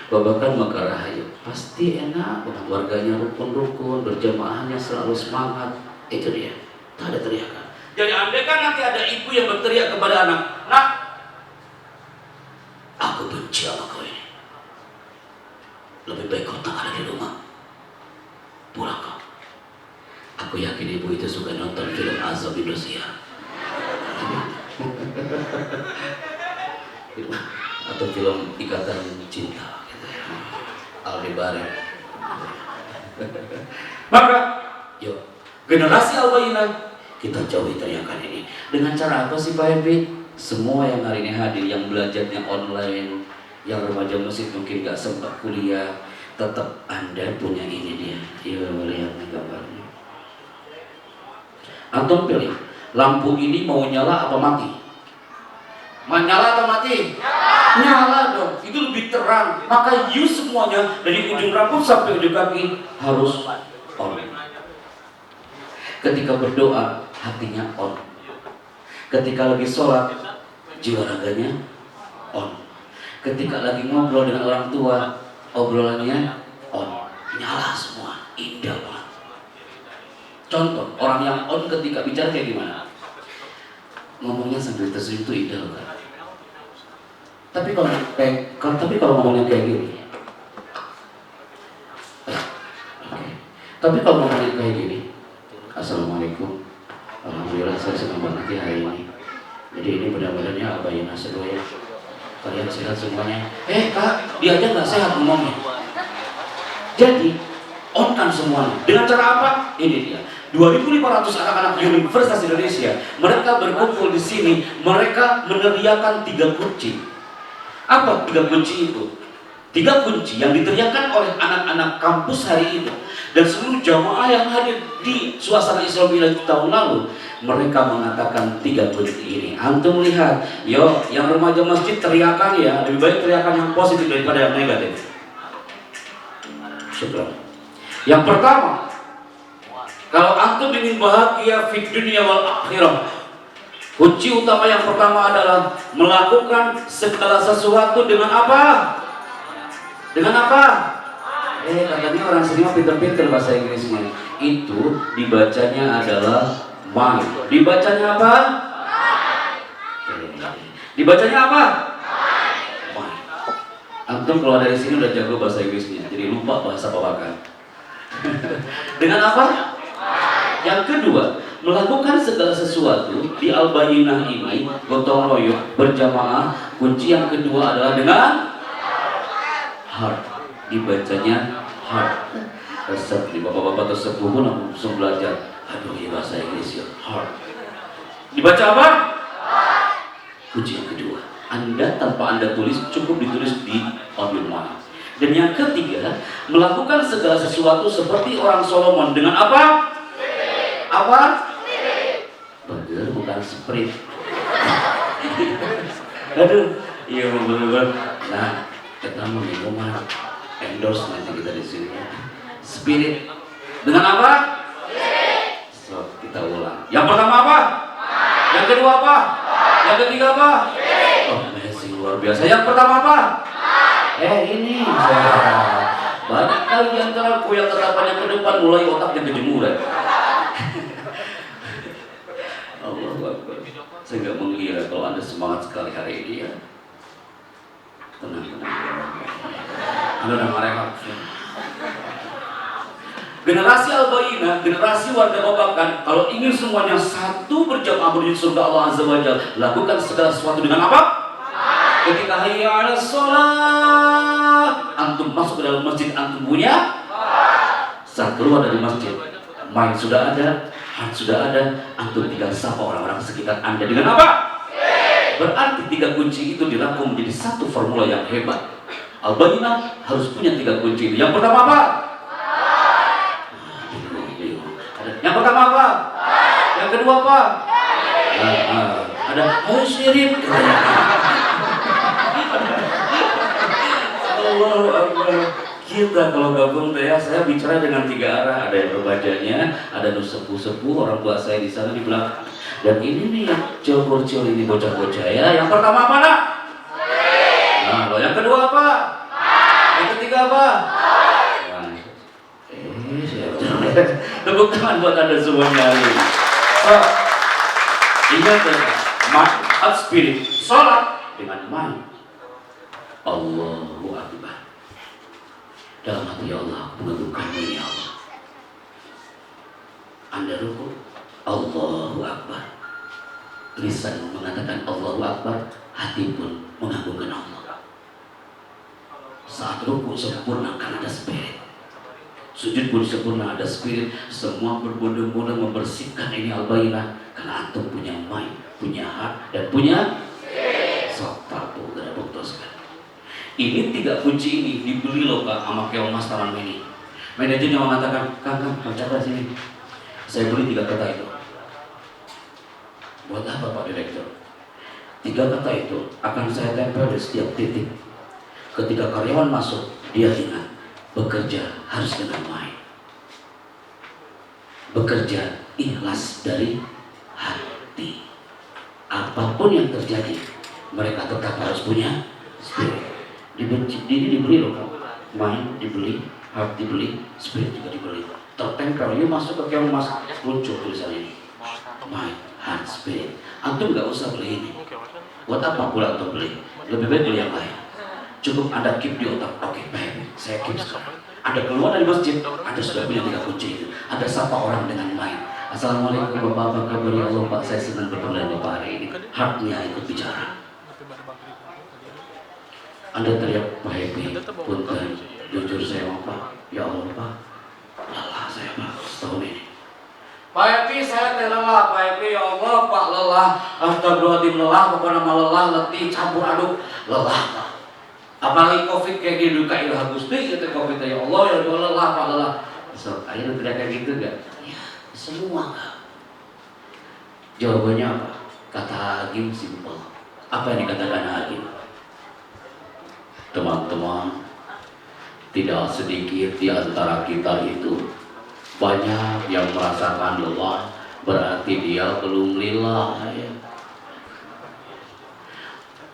Babakan Mekarahayu pasti enak banget, warganya rukun-rukun, berjamaahnya selalu semangat. Itu dia. Tak ada teriakan. Jadi andai kan nanti ada ibu yang berteriak kepada anak, nak, aku benci sama kau ini. Lebih baik kau tak ada di rumah. Pulang kau. Aku yakin ibu itu suka nonton film Azab Indosiar. Atau film Ikatan Cinta gitu ya. Aldebaran. Maka yuk, generasi Al-Bayyinah, kita jauhi teriakan ini. Dengan cara apa sih Pak Ebi? Semua yang hari ini hadir, yang belajarnya online, yang remaja musik mungkin gak sempat kuliah, tetap Anda punya ini dia. Iya, lihat gambarnya. Antum pilih, lampu ini mau nyala apa mati? Menyala atau mati? Nyala dong, itu lebih terang. Maka you semuanya dari ujung rambut sampai ujung kaki harus on. Ketika berdoa, hatinya on. Ketika lagi sholat, jiwa raganya on. Ketika lagi ngobrol dengan orang tua, obrolannya on. Nyala semua, indah banget. Contoh, orang yang on ketika bicara kayak gimana? Ngomongnya sambil tersenyum itu indah kan? Tapi kalau ngomongnya kayak gini, tapi kalau ngomongnya kayak gini, assalamualaikum, alhamdulillah saya senang banget hari ini. Jadi ini benar-benarnya Al-Bayyinah semuanya. Kalian sehat semuanya. Kak, dia aja nggak sehat ngomongnya. Jadi on kan semuanya. Dengan cara apa? Ini dia. 2.500 anak-anak Universitas Indonesia, mereka berkumpul di sini. Mereka meneriakan 3 kunci. Apa 3 kunci itu? 3 kunci yang diteriakan oleh anak-anak kampus hari itu. dan seluruh jamaah yang hadir di suasana Isra Mi'raj tahun lalu, mereka mengatakan 3 kunci ini. Antum lihat, yo, yang remaja masjid teriakan ya, lebih baik teriakan yang positif daripada yang negatif. Syukur. Yang pertama, kalau antum ingin bahagia di dunia wal akhirah, kunci utama yang pertama adalah melakukan segala sesuatu dengan apa? Dengan apa? Katanya orang sini mah pinter-pinter bahasa Inggrisnya. Itu dibacanya adalah mind. Dibacanya apa? Dibacanya apa? Mind. Antum keluar dari sini udah jago bahasa Inggrisnya, jadi lupa bahasa bawakan. Dengan apa? Yang kedua, melakukan segala sesuatu di Al-Bayyinah ini gotong royong berjamaah. Kunci yang kedua adalah dengan heart. Dibacanya heart. Resep di bapak-bapak tersepuh pun langsung belajar. Aduh ya bahasa Inggris ya, heart. Dibaca apa? Kunci yang kedua. Anda tanpa Anda tulis, cukup ditulis di audio mana. Dan yang ketiga, melakukan segala sesuatu seperti orang Solomon dengan apa? Apa? Burger bukan spirit. Aduh, iya bener-bener. Nah, kita mau minuman endorse nanti kita di sini. Spirit dengan apa? So, kita ulang. Yang pertama apa? Yang kedua apa? Yang ketiga apa? Oh, amazing, luar biasa. Yang pertama apa? Ini banyak kali di antara aku yang tatapannya ke depan mulai otaknya kejemuran. Allah Akbar. Saya nggak mengira kalau Anda semangat sekali hari ini ya. Tenang. Anda udah marah. Generasi Al-Bayyinah, generasi warga Babakan, kalau ingin semuanya satu berjamaah menuju surga Allah Azza wa Jalla, lakukan segala sesuatu dengan apa? Ketika hayya 'alas shalah, antum masuk ke dalam masjid, antum punya. Saat keluar dari masjid, mind sudah ada, heart sudah ada, antum tinggal sapa orang-orang sekitar Anda dengan apa? Berarti 3 kunci itu dirangkum menjadi satu formula yang hebat. Al-Bayyinah harus punya 3 kunci itu. Yang pertama apa? Yang pertama apa? Yang kedua apa? Ada syirik. Allahu Akbar. Kita kalau gabung ya, saya bicara dengan 3 arah. Ada yang remajanya, ada sepuh-sepuh, orang tua saya di sana di belakang. Dan ini nih yang cil-cil ini bocah-bocah ya. Yang pertama apa nak? Nah, kalau yang kedua apa? Yang ketiga apa? Tepuk tangan buat Anda semuanya. Ingat ya, mind, spirit, sholat dengan mind. Allahu Akbar. Dalam hati ya Allah, aku mengagungkanmu ya Allah. Anda ruku, Allahu Akbar. Lisan mengatakan Allahu Akbar, hati pun mengagungkan Allah. Saat ruku sempurna karena ada spirit. Sujud pun sempurna ada spirit. Semua berbondong-bondong membersihkan ini Al-Bayyinah. Karena antum punya mind, punya heart, dan punya sok tabu dan putuskan. Ini 3 kunci ini dibeli loh Kak sama Keomas Taman Mini. Manajernya mengatakan, Kang, baca sini. Saya beli 3 kata itu. Buat apa Pak Direktur? 3 kata itu akan saya tempel di setiap titik. Ketika karyawan masuk, dia ingat. Bekerja harus dengan mind. Bekerja ikhlas dari hati. Apapun yang terjadi, mereka tetap harus punya spirit. Dibeli loh, mind dibeli, heart dibeli, spirit juga dibeli. Tertempel, you masuk ke kemas, muncul tulisan ini. Mind, heart, spirit. Antum nggak usah beli ini. Buat apa pula antum beli? Lebih baik beli yang lain. Cukup Anda keep di otak. Oke, baik, saya keep sekarang. Anda keluar dari masjid, Anda sudah punya 3 kunci itu. Anda sapa orang dengan mind. Assalamualaikum Bapak, apa kabar ya Allah Pak? Saya senang bertemu dengan Bapak hari ini. Heartnya ikut bicara. Anda teriak Pak Happy, punten, jujur saya Pak, ya Allah Pak, lelah saya Pak setahun ini. Pak Happy, saya lelah, Pak Happy, ya Allah Pak, lelah. Astagfirullahaladzim, lelah, pokoknya nama lelah, letih, campur aduk, lelah Pak. Apalagi COVID kayak gini, duka ilah Gusti, gitu COVID ya Allah, ya Allah, lelah Pak, lelah. So, akhirnya teriak kayak gitu gak? Ya, semua gak. Jawabannya apa? Kata Hakim simpel. Apa yang dikatakan Hakim? Teman-teman, tidak sedikit di antara kita itu banyak yang merasakan lelah, berarti dia belum lillah.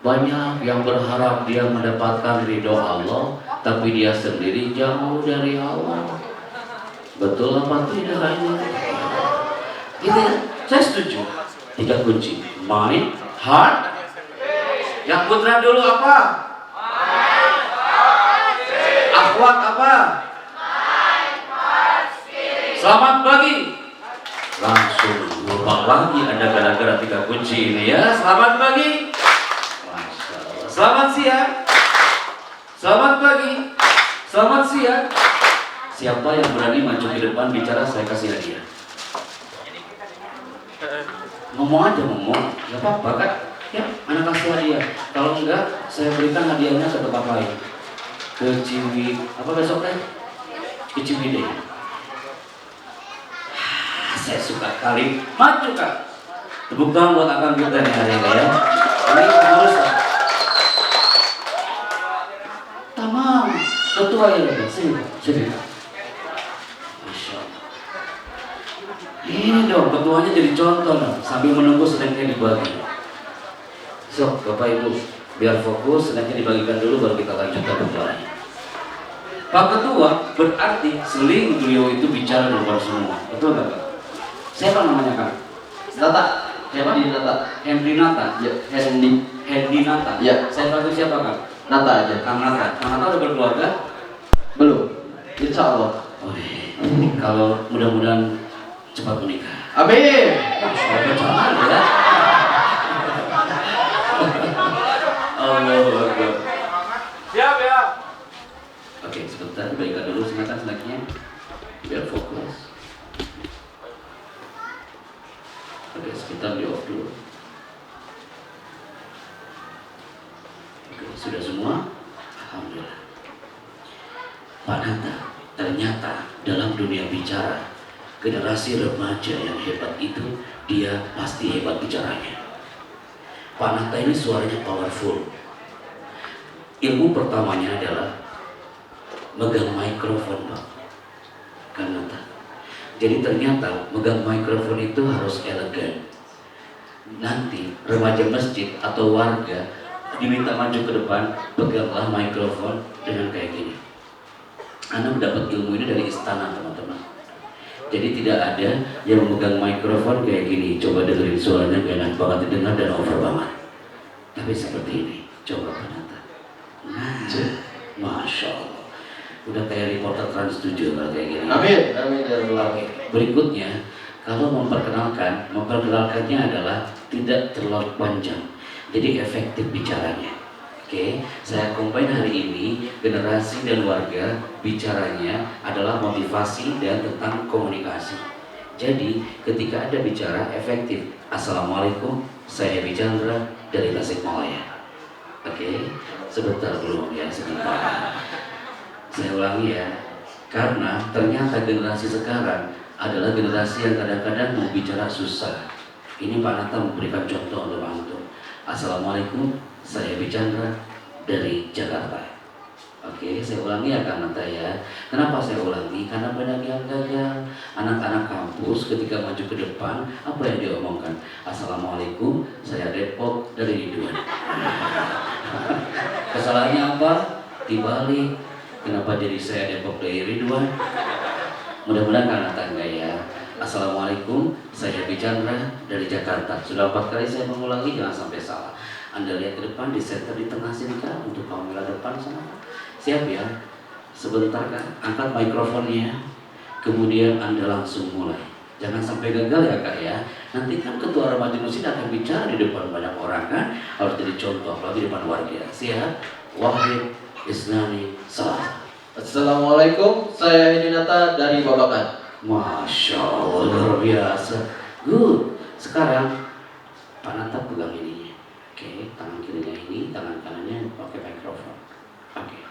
Banyak yang berharap dia mendapatkan ridho Allah, tapi dia sendiri jauh dari Allah. Betul apa tidak ini? Gitu ya? Saya setuju. 3 kunci. Mind, heart. Yang putra dulu apa? Akhwat apa? Selamat pagi. Langsung lupa lagi Anda gara-gara 3 kunci ini ya. Selamat pagi. Masya Allah. Selamat siang. Selamat pagi. Selamat siang. Siapa yang berani maju ke depan bicara, saya kasih hadiah. Ngomong aja, ngomong. Gak apa-apa kan? Ya, anak kasih hadiah. Kalau enggak, saya berikan hadiahnya ke tempat lain. Ke Ciwi, apa besok teh? Ke Ciwidey. Saya suka kali. Maju Kak. Tepuk tangan buat akang kita nih hari ini ya. Ini harus. Tamam. Ketua ya, sini. Masya Allah. Ini dong, ketuanya jadi contoh dong. Sambil menunggu snacknya dibagi. So, Bapak Ibu, biar fokus, snacknya dibagikan dulu baru kita lanjutkan berjalan. Pak Ketua berarti seling beliau itu bicara di depan semua. Betul nggak Pak? Siapa namanya Kak? Nata. Siapa? Henry Nata. Ya, Hendy Nata. Ya. Saya panggil siapa Kak? Nata aja. Kang Nata. Kang Nata udah berkeluarga? Belum. Insya Allah. Oh, kalau mudah-mudahan cepat menikah. Amin. Saya jangan ya. Allahu Akbar. Siap ya. Oke, sebentar baikkan dulu snacknya biar fokus. Oke, sebentar di off dulu. Oke, sudah semua? Alhamdulillah. Pak Nata, ternyata dalam dunia bicara, generasi remaja yang hebat itu, dia pasti hebat bicaranya. Pak Nata ini suaranya powerful. Ilmu pertamanya adalah megang mikrofon, Pak. Kan Nata. Jadi ternyata megang mikrofon itu harus elegan. Nanti remaja masjid atau warga diminta maju ke depan, peganglah mikrofon dengan kayak gini. Anda mendapat ilmu ini dari istana, teman-teman. Jadi tidak ada yang memegang mikrofon kayak gini. Coba dengerin suaranya, gak enak banget didengar dan over banget. Tapi seperti ini, coba Pak Nata. Nah, Masya Allah. Udah kayak reporter Trans 7 kalau kayak gini. Amin. Amin ya Allah. Berikutnya, kalau memperkenalkannya adalah tidak terlalu panjang, jadi efektif bicaranya. Oke, saya combine hari ini generasi dan warga bicaranya adalah motivasi dan tentang komunikasi. Jadi ketika Anda bicara efektif. Assalamualaikum, saya Happy Chandra dari Tasikmalaya. Oke, sebentar belum ya, sebentar. Saya ulangi ya, karena ternyata generasi sekarang adalah generasi yang kadang-kadang mau bicara susah. Ini Pak Nata memberikan contoh untuk antum. Assalamualaikum, saya Bicandra dari Jakarta. Oke, saya ulangi ya Kak Nata ya. Kenapa saya ulangi? Karena banyak yang gagal. Anak-anak kampus ketika maju ke depan, apa yang dia omongkan? Assalamualaikum, saya Depok dari Ridwan. Kesalahannya apa? Dibalik. Kenapa jadi saya Depok dari Ridwan? Mudah-mudahan Kak Nata enggak ya. Assalamualaikum, saya Bicandra dari Jakarta. Sudah 4 kali saya mengulangi, jangan sampai salah. Anda lihat ke depan, di center di tengah sini Kak, untuk kamera depan sana. Siap ya? Sebentar Kak, angkat mikrofonnya. Kemudian Anda langsung mulai. Jangan sampai gagal ya Kak ya. Nanti kan ketua remaja masjid akan bicara di depan banyak orang kan. Harus jadi contoh lagi di depan warga. Siap? Wahid, Islami, salam. Assalamualaikum, saya Hendy Nata dari Babakan. Masya Allah, luar biasa. Good. Sekarang Pak Nata pegang ininya. Oke, tangan kirinya ini, tangan kanannya pakai mikrofon. Oke.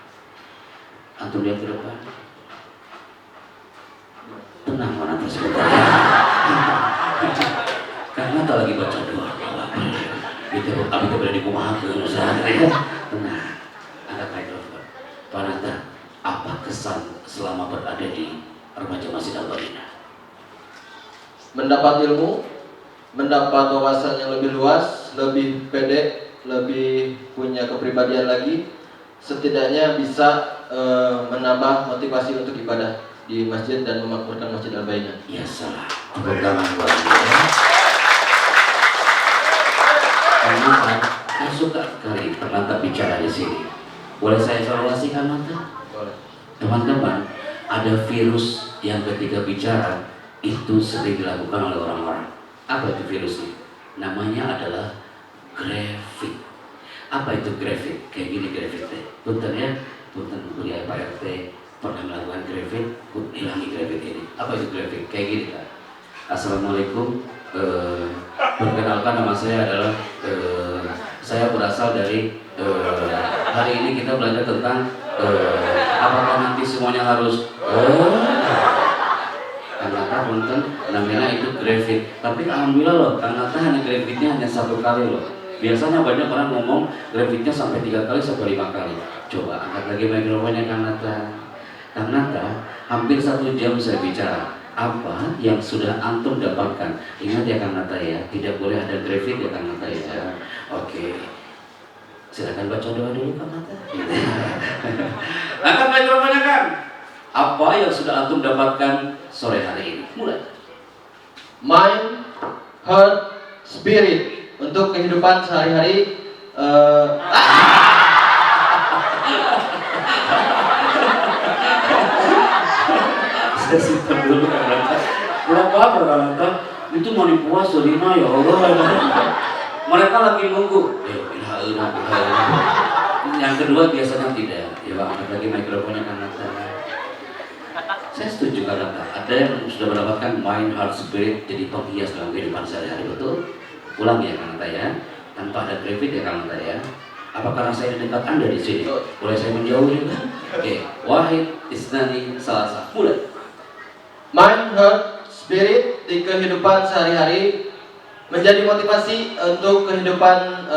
Antum lihat ke depan. tenang mana sebentar. Karena tak lagi baca doa. Itu abis itu berada di kumahakeun usaha ya. Tenang. Angkat mikrofon. Pak Nata, apa kesan selama berada di remaja Masjid Al-Madinah? Mendapat ilmu, mendapat wawasan yang lebih luas, lebih pede, lebih punya kepribadian lagi, setidaknya bisa menambah motivasi untuk ibadah di masjid dan memakmurkan Masjid Al-Bainah. Ya salah, tepuk tangan buat dia. Karena saya suka sekali Penata bicara di sini. Boleh saya evaluasi kan Penata? Boleh. Teman-teman, ada virus yang ketika bicara itu sering dilakukan oleh orang-orang. Apa itu virusnya? Namanya adalah grafik. Apa itu grafik? Kayak gini grafik teh. Punten ya, punten kuliah Pak RT pernah melakukan grafik, hilangi grafik ini. Apa itu grafik? Kayak gini kan. Assalamualaikum. Perkenalkan nama saya adalah saya berasal dari hari ini kita belajar tentang apakah nanti semuanya harus Kanata punten namanya itu grafik. Tapi alhamdulillah loh, Kanata hanya grafiknya hanya 1 kali loh. Biasanya banyak orang ngomong grafiknya sampai 3 kali sampai 5 kali. Coba angkat lagi mikrofonnya Kanata. Kanata hampir 1 jam saya bicara. Apa yang sudah antum dapatkan? Ingat ya Kanata ya, tidak boleh ada grafik ya Kanata ya. Oke. Silakan baca doa dulu Kanata. Angkat mikrofonnya kan. Apa yang sudah antum dapatkan sore hari ini? Mulai. Mind, heart, spirit untuk kehidupan sehari-hari. Saya simpan dulu Kanata. Berapa Kanata? Itu mau dipuas Lina ya Allah. Mereka lagi nunggu. Yang kedua biasanya tidak. Ya angkat lagi mikrofonnya Kanata. Saya setuju Kanata. Ada yang sudah mendapatkan mind, heart, spirit jadi penghias dalam kehidupan sehari-hari, betul? Ulang ya Kanata ya. Tanpa ada grafik ya Kanata ya. Apa karena saya di dekat Anda di sini? Boleh saya menjauh juga? Oke. Wahid, Isnani, Salasa. Mulai. Mind, heart, spirit di kehidupan sehari-hari menjadi motivasi untuk kehidupan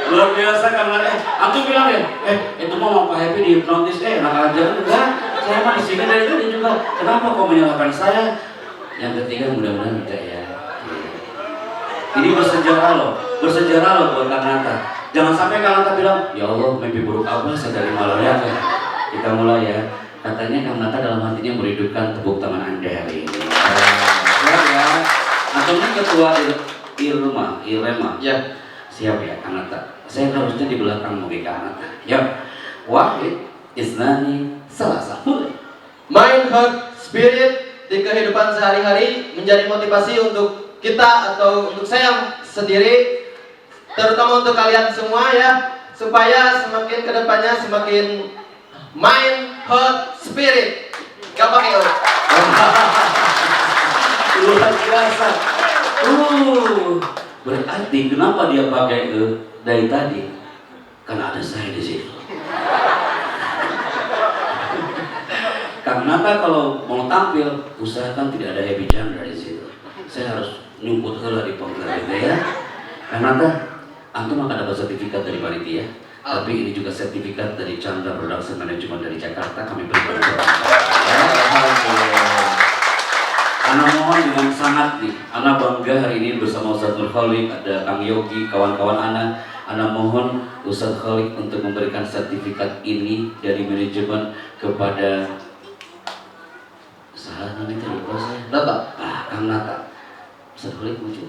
luar biasa karena aku bilang ya, itu mau Pak Happy di hipnotis, enak aja enggak, saya mah di sini dari tadi juga, kenapa kau menyalahkan saya? Yang ketiga mudah-mudahan tidak ya. Ini bersejarah loh buat Kanata. Jangan sampai Kanata bilang, ya Allah mimpi buruk apa saya dari malam ya. Kita mulai ya. Katanya Kanata dalam hatinya meridupkan tepuk tangan Anda hari ini. Ya. Atau ini ketua Irma. ya. Siap ya Kanata. Saya harusnya di belakang mobil Kanata. Ya. Wahid, Isnani, Salasa. Mulai. Mind, heart, spirit di kehidupan sehari-hari menjadi motivasi untuk kita atau untuk saya sendiri, terutama untuk kalian semua ya, supaya semakin kedepannya semakin mind, heart, spirit. Gak pakai O. Luar biasa. Berarti kenapa dia pakai dari tadi? Karena ada saya di situ. Kang Nata kalau mau tampil, usahakan tidak ada Happy Chandra di situ. Saya harus nyumput heula di panggilan itu ya. Kang Nata, antum akan dapat sertifikat dari panitia. Tapi ini juga sertifikat dari Chandra Production Management dari Jakarta. Kami berikan Ana mohon dengan sangat nih, Ana bangga hari ini bersama Ustaz Nur Khalik, ada Kang Yogi, kawan-kawan Ana. Ana mohon Ustaz Khalik untuk memberikan sertifikat ini dari manajemen kepada salah namanya lupa saya. Nata. Kang Nata. Ustaz Khalik muncul.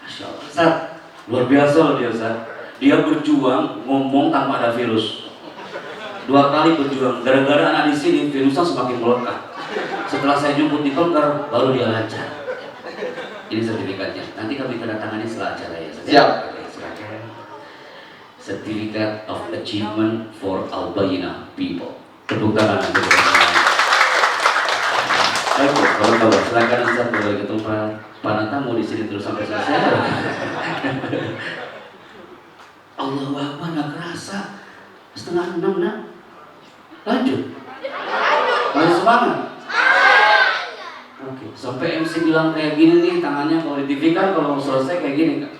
Masya Allah. Ustaz, luar biasa loh dia Ustaz. Dia berjuang ngomong tanpa ada virus. 2 kali berjuang. Gara-gara anak di sini virusnya semakin melekat. Setelah saya jemput di konter, baru dia lancar. Ini sertifikatnya. Nanti kami tanda tangani setelah acara ya. Siap. Certificate of Achievement for Al-Bayyinah People. Tepuk tangan untuk baik, kalau silakan Ustaz kembali ke tempat. Pak Nata mau di sini terus sampai selesai. Allahu Akbar, nggak kerasa 5:30 nak. Lanjut. Masih semangat? Oke, sampai MC bilang kayak gini nih tangannya, kalau di TV kan kalau mau selesai kayak gini kan.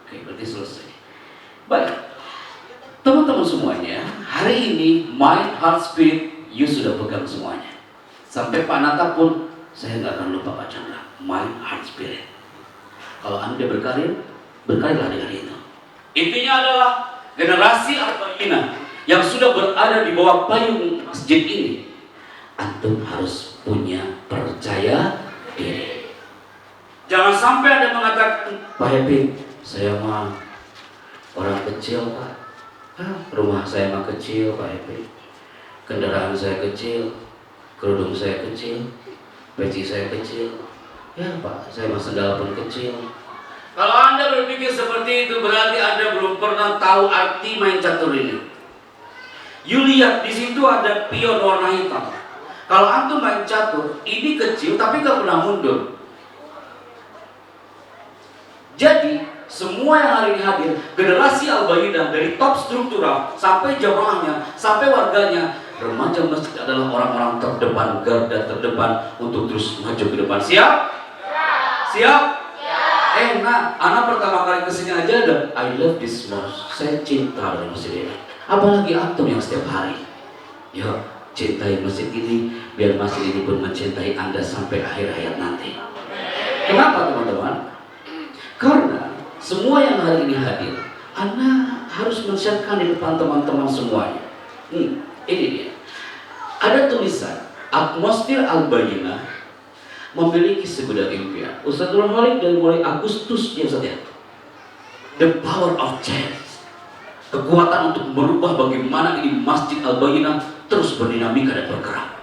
Oke, berarti selesai. Baik, teman-teman semuanya, hari ini mind, heart, spirit, you sudah pegang semuanya. Sampai Pak Nata pun saya nggak akan lupa Pak Chandra. Mind, heart, spirit. Kalau Anda berkarir, berkarirlah dengan itu. Intinya adalah generasi Arba'ina yang sudah berada di bawah payung masjid ini, antum harus punya percaya diri. Jangan sampai Anda mengatakan, Pak Happy, saya mah orang kecil Pak. Rumah saya mah kecil Pak Happy. Kendaraan saya kecil, kerudung saya kecil, peci saya kecil. Ya Pak, saya mah sendal pun kecil. Kalau Anda berpikir seperti itu, berarti Anda belum pernah tahu arti main catur ini. You lihat di situ ada pion warna hitam. Kalau antum main catur, ini kecil tapi gak pernah mundur. Jadi semua yang hari ini hadir, generasi Al-Baidah dari top struktural sampai jamaahnya, sampai warganya, remaja masjid adalah orang-orang terdepan, garda terdepan untuk terus maju ke depan. Siap? Siap? Nah, anak pertama kali kesini aja ada I love this mosque. Saya cinta dengan masjid ini. Apalagi antum yang setiap hari. Yuk, cintai masjid ini, biar masjid ini pun mencintai Anda sampai akhir hayat nanti. Kenapa teman-teman? Karena semua yang hari ini hadir, Anda harus men-sharekan di depan teman-teman semuanya. Ini dia. Ada tulisan Atmosfer Al-Bayyinah memiliki segudang impian. Ustaz Nurul Khalid dari mulai Agustus dia saja. The power of change. Kekuatan untuk merubah bagaimana ini Masjid Al-Bayyinah terus berdinamika dan bergerak.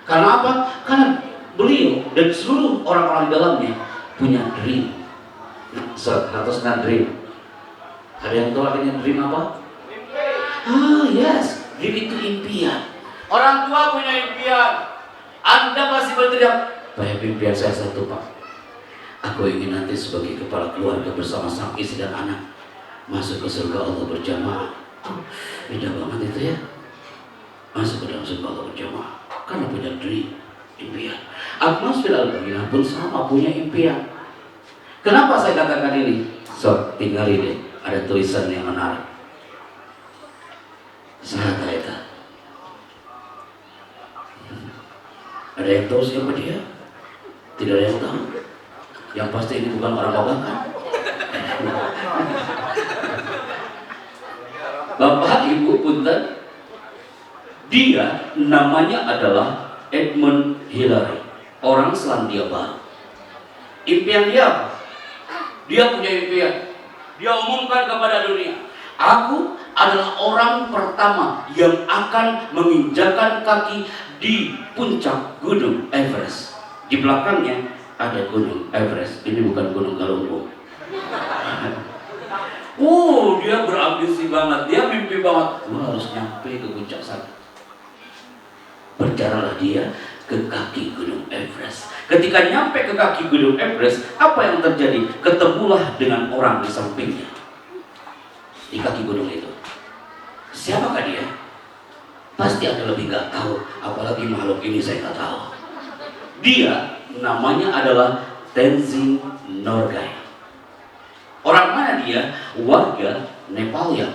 Karena apa? Karena beliau dan seluruh orang-orang di dalamnya punya dream. Atasnya dream. Ada yang tahu artinya dream apa? Yes, dream itu impian. Orang tua punya impian. Anda masih berteriak, Pak, impian saya satu Pak. Aku ingin nanti sebagai kepala keluarga bersama sang istri dan anak masuk ke surga Allah berjamaah. Indah banget itu ya. Masuk ke dalam surga Allah berjamaah. Karena punya dream, impian. Atmosfer Al-Bayyinah pun sama punya impian. Kenapa saya katakan ini? So, tinggal ini ada tulisan yang menarik. Sahabat itu. Ada yang tahu siapa dia? Tidak ada yang tahu. Yang pasti ini bukan orang Babakan. Bapak Ibu punten, dia namanya adalah Edmund Hillary, orang Selandia Baru. Impian dia apa? Dia punya impian. Dia umumkan kepada dunia, aku adalah orang pertama yang akan menginjakan kaki di puncak Gunung Everest. Di belakangnya ada Gunung Everest. Ini bukan Gunung Galunggung. Dia berambisi banget. Dia mimpi banget. Gua harus nyampe ke puncak sana. Berjalanlah dia ke kaki Gunung Everest. Ketika nyampe ke kaki Gunung Everest, apa yang terjadi? Ketemulah dengan orang di sampingnya. Di kaki gunung itu. Siapakah dia? Pasti Anda lebih nggak tahu, apalagi makhluk ini saya nggak tahu. Dia namanya adalah Tenzing Norgay. Orang mana dia? Warga Nepalia.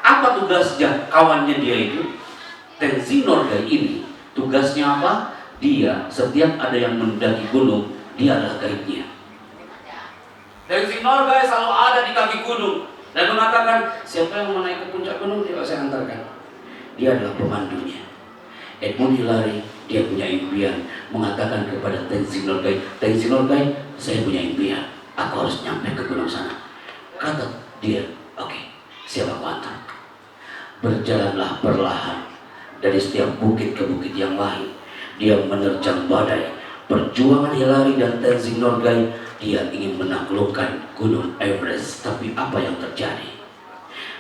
Apa tugasnya kawannya dia itu? Tenzing Norgay ini tugasnya apa? Dia setiap ada yang mendaki gunung, dia adalah guide-nya. Tenzing Norgay selalu ada di kaki gunung dan mengatakan, siapa yang mau naik ke puncak gunung, dia saya antarkan. Dia adalah pemandunya. Edmund Hillary, dia punya impian, mengatakan kepada Tenzing Norgay, Tenzing Norgay, saya punya impian, aku harus nyampe ke gunung sana. Kata dia, oke, siap aku antar. Berjalanlah perlahan dari setiap bukit ke bukit yang lain. Dia menerjang badai. Perjuangan Hillary dan Tenzing Norgay, dia ingin menaklukkan Gunung Everest. Tapi apa yang terjadi?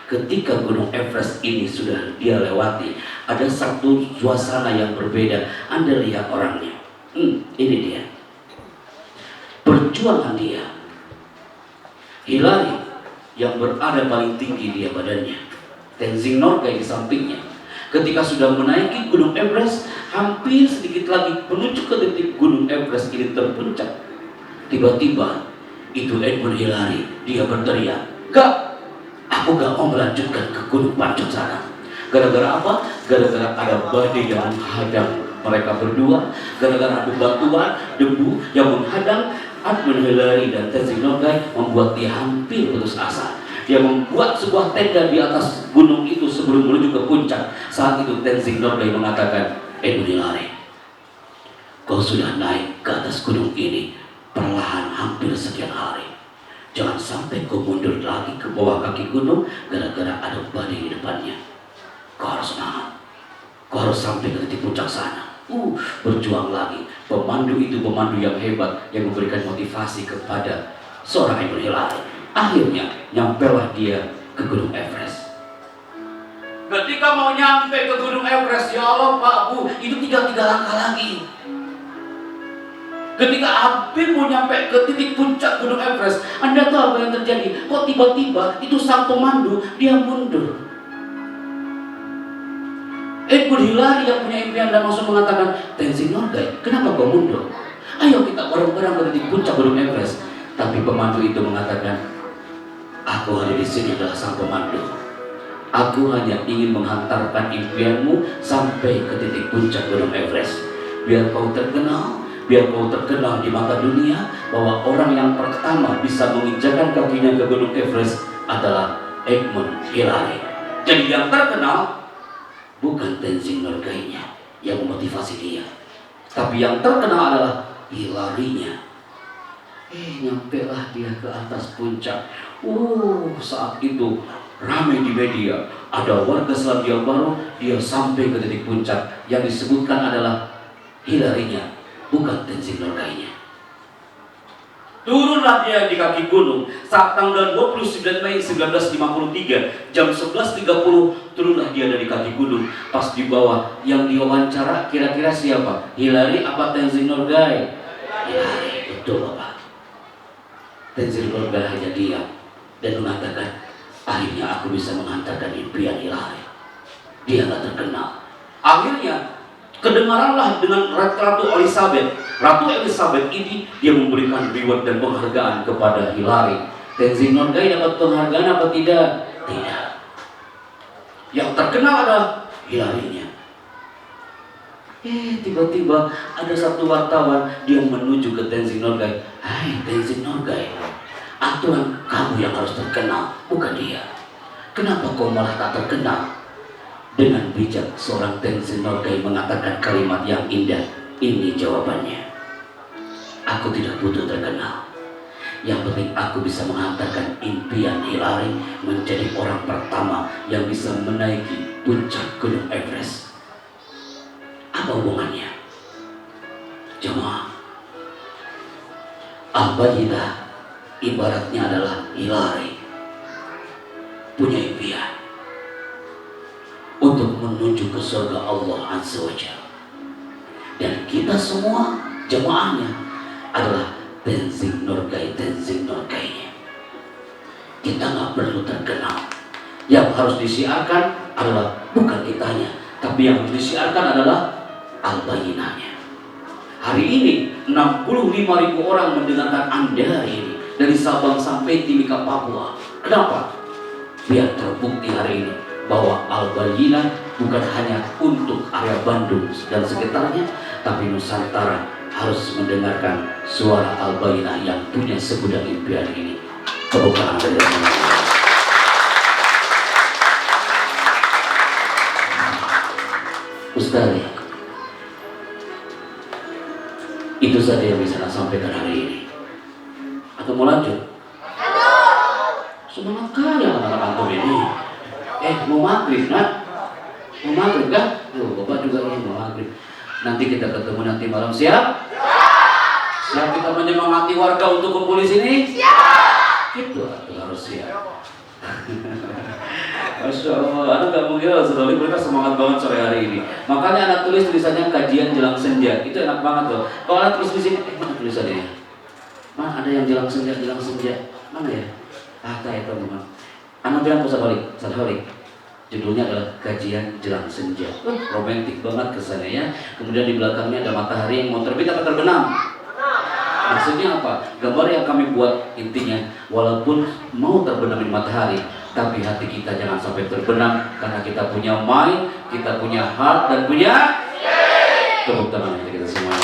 Ketika Gunung Everest ini sudah dia lewati, ada satu suasana yang berbeda. Anda lihat orangnya. Ini dia. Perjuangan dia. Hillary yang berada paling tinggi dia badannya. Tenzing Norgay di sampingnya. Ketika sudah menaiki Gunung Everest, hampir sedikit lagi menuju ke titik Gunung Everest ini terpuncak. Tiba-tiba itu Edmund Hillary, dia berteriak, "Gak, aku gak mau melanjutkan ke Gunung Pancot sana." Gara-gara apa? Gara-gara ada badai yang menghadang mereka berdua, gara-gara ada batuan, debu yang menghadang. Edmund Hillary dan Tenzing Norgay membuat dia hampir putus asa. Dia membuat sebuah tenda di atas gunung itu sebelum menuju ke puncak. Saat itu Tenzing Norgay mengatakan, "Edmund Hillary, kau sudah naik ke atas gunung ini perlahan hampir sekian hari. Jangan sampai kau mundur lagi ke bawah kaki gunung gara-gara ada badai di depannya. Kau harus semangat. Kau harus sampai ke titik puncak sana. Berjuang lagi." Pemandu itu pemandu yang hebat yang memberikan motivasi kepada seorang Edmund Hillary. Akhirnya nyampelah dia ke Gunung Everest. Ketika mau nyampe ke Gunung Everest, ya Allah Pak Bu, itu tinggal 3 langkah lagi. Ketika hampir mau nyampe ke titik puncak Gunung Everest, Anda tahu apa yang terjadi? Kok tiba-tiba itu sang pemandu dia mundur. Edmund Hillary yang punya impian dan langsung mengatakan, "Tenzing Norgay, kenapa kau mundur? Ayo kita bareng-bareng ke titik puncak Gunung Everest." Tapi pemandu itu mengatakan, "Aku ada di sini adalah sang pemandu. Aku hanya ingin menghantarkan impianmu sampai ke titik puncak Gunung Everest. Biar kau terkenal di mata dunia bahwa orang yang pertama bisa menginjakan kakinya ke Gunung Everest adalah Edmund Hillary." Jadi yang terkenal bukan Tenzing Norgay-nya yang memotivasi dia, tapi yang terkenal adalah Hillary-nya. Nyampelah dia ke atas puncak. Saat itu ramai di media. Ada warga Selandia Baru, dia sampai ke titik puncak. Yang disebutkan adalah Hillary-nya, bukan Tenzing Norgay-nya. Turunlah dia di kaki gunung saat tanggal 29 Mei 1953 jam 11.30. Turunlah dia dari kaki gunung. Pas di bawah yang diwawancara kira-kira siapa? Hillary apa Tenzing Norgay? Hillary, betul Bapak. Tenzing Norgay hanya diam dan mengatakan, "Akhirnya aku bisa menghantarkan impian Hillary." Dia nggak terkenal. Akhirnya kedengaranlah dengan Ratu Elizabeth. Ratu Elizabeth ini dia memberikan reward dan penghargaan kepada Hillary. Tenzing Norgay dapat penghargaan apa tidak? Tidak. Yang terkenal adalah Hillary-nya. Tiba-tiba ada satu wartawan dia menuju ke Tenzing Norgay. "Hai Tenzing Norgay, aturan kamu yang harus terkenal, bukan dia. Kenapa kau malah tak terkenal?" Dengan bijak seorang Tenzing Norgay mengatakan kalimat yang indah. Ini jawabannya. "Aku tidak butuh terkenal. Yang penting aku bisa menghantarkan impian Hillary menjadi orang pertama yang bisa menaiki puncak Gunung Everest." Apa hubungannya? Jemaah, Al-Bayyinah ibaratnya adalah Hillary punya impian untuk menuju ke surga Allah Azza wa Jalla. Dan kita semua jemaahnya adalah Tenzing Norgay-nya. Kita nggak perlu terkenal. Yang harus disiarkan adalah bukan kitanya, tapi yang harus disiarkan adalah Al-Bayyinahnya. Hari ini 65.000 orang mendengarkan Anda hari ini dari Sabang sampai Timika, Papua. Kenapa? Biar terbukti hari ini bahwa Al-Bayyinah bukan hanya untuk area Bandung dan sekitarnya, tapi Nusantara harus mendengarkan suara Al-Bayyinah yang punya segudang impian ini. Tepuk tangan dari semuanya. Ustaz, itu saja yang bisa saya sampaikan hari ini. Atau mau lanjut? Semangat kali anak-anak antum ini. Mau maghrib, nak? Mau maghrib kan? Bapak juga ini mau maghrib. Nanti kita ketemu nanti malam, siap? Siap kita menyemangati warga untuk kumpul di sini? Siap. Itu harus siap. Masya Allah, anak gak mungkin sekali mereka semangat banget sore hari ini. Makanya anak tulis tulisannya kajian jelang senja. Itu enak banget loh. Kalau anak tulis di sini, mana tulisannya? Ada yang jelang senja. Mana ya? Kayak teman-teman. Anak bilang Ustaz Holik. Judulnya adalah kajian jelang senja. Romantis banget kesannya ya. Kemudian di belakangnya ada matahari yang mau terbit apa terbenam. Maksudnya apa? Gambar yang kami buat intinya, walaupun mau terbenam di matahari, tapi hati kita jangan sampai terbenam, karena kita punya mind, kita punya heart, dan punya tepuk tangan untuk kita semua.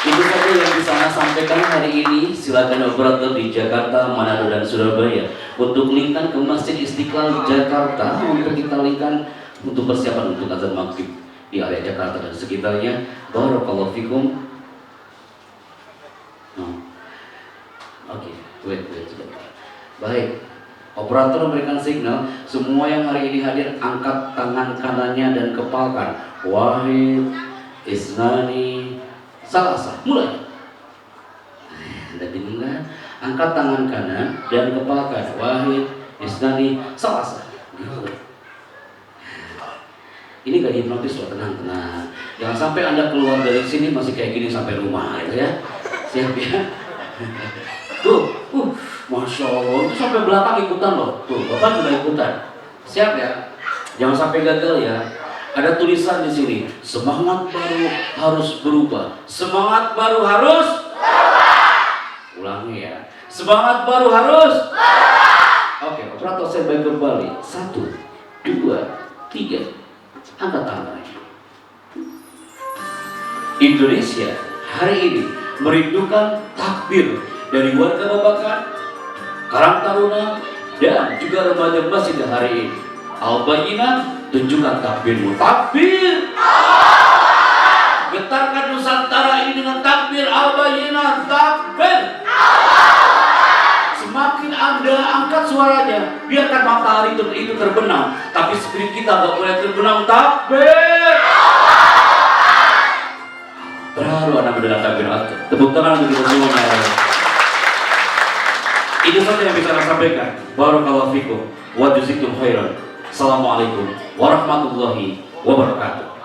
Itu saja yang bisa saya sampaikan hari ini. Silakan operator di Jakarta, Manado, dan Surabaya untuk linkkan ke Masjid Istiqlal Jakarta untuk kita linkkan untuk persiapan untuk azan maghrib di area Jakarta dan sekitarnya. Barakallahu fikum. Oke, wait sebentar. Baik, operator memberikan signal. Semua yang hari ini hadir angkat tangan kanannya dan kepalkan. Wahid, Isnani, Salasa. Mulai. Anda bingung kan? Angkat tangan kanan dan kepalkan. Wahid, Isnani, Salasa. Ini gak dihipnotis loh, tenang. Jangan sampai Anda keluar dari sini masih kayak gini sampai rumah gitu ya. Siap ya? Tuh, Masya Allah, itu sampai belakang ikutan loh. Tuh, Bapak juga ikutan. Siap ya? Jangan sampai gagal ya. Ada tulisan di sini, semangat baru harus berubah. Semangat baru harus berubah. Ulangi ya. Semangat baru harus berubah. Oke, operator saya baik kembali. 1, 2, 3. Angkat tangannya. Indonesia hari ini merindukan takbir dari warga Babakan, Karang Taruna, dan juga remaja masjid hari ini. Al-Bayyinah, tunjukkan takbirmu. Takbir! Getarkan Nusantara ini dengan takbir Al-Bayyinah. Takbir! Semakin Anda angkat suaranya, biarkan matahari itu terbenam, tapi spirit kita gak boleh terbenam. Takbir! Terharu Anda mendengar takbir. Tepuk tangan untuk kita semua. Itu saja yang bisa saya sampaikan. Barakallahu fikum wa jazakum khairan. Assalamualaikum warahmatullahi wabarakatuh.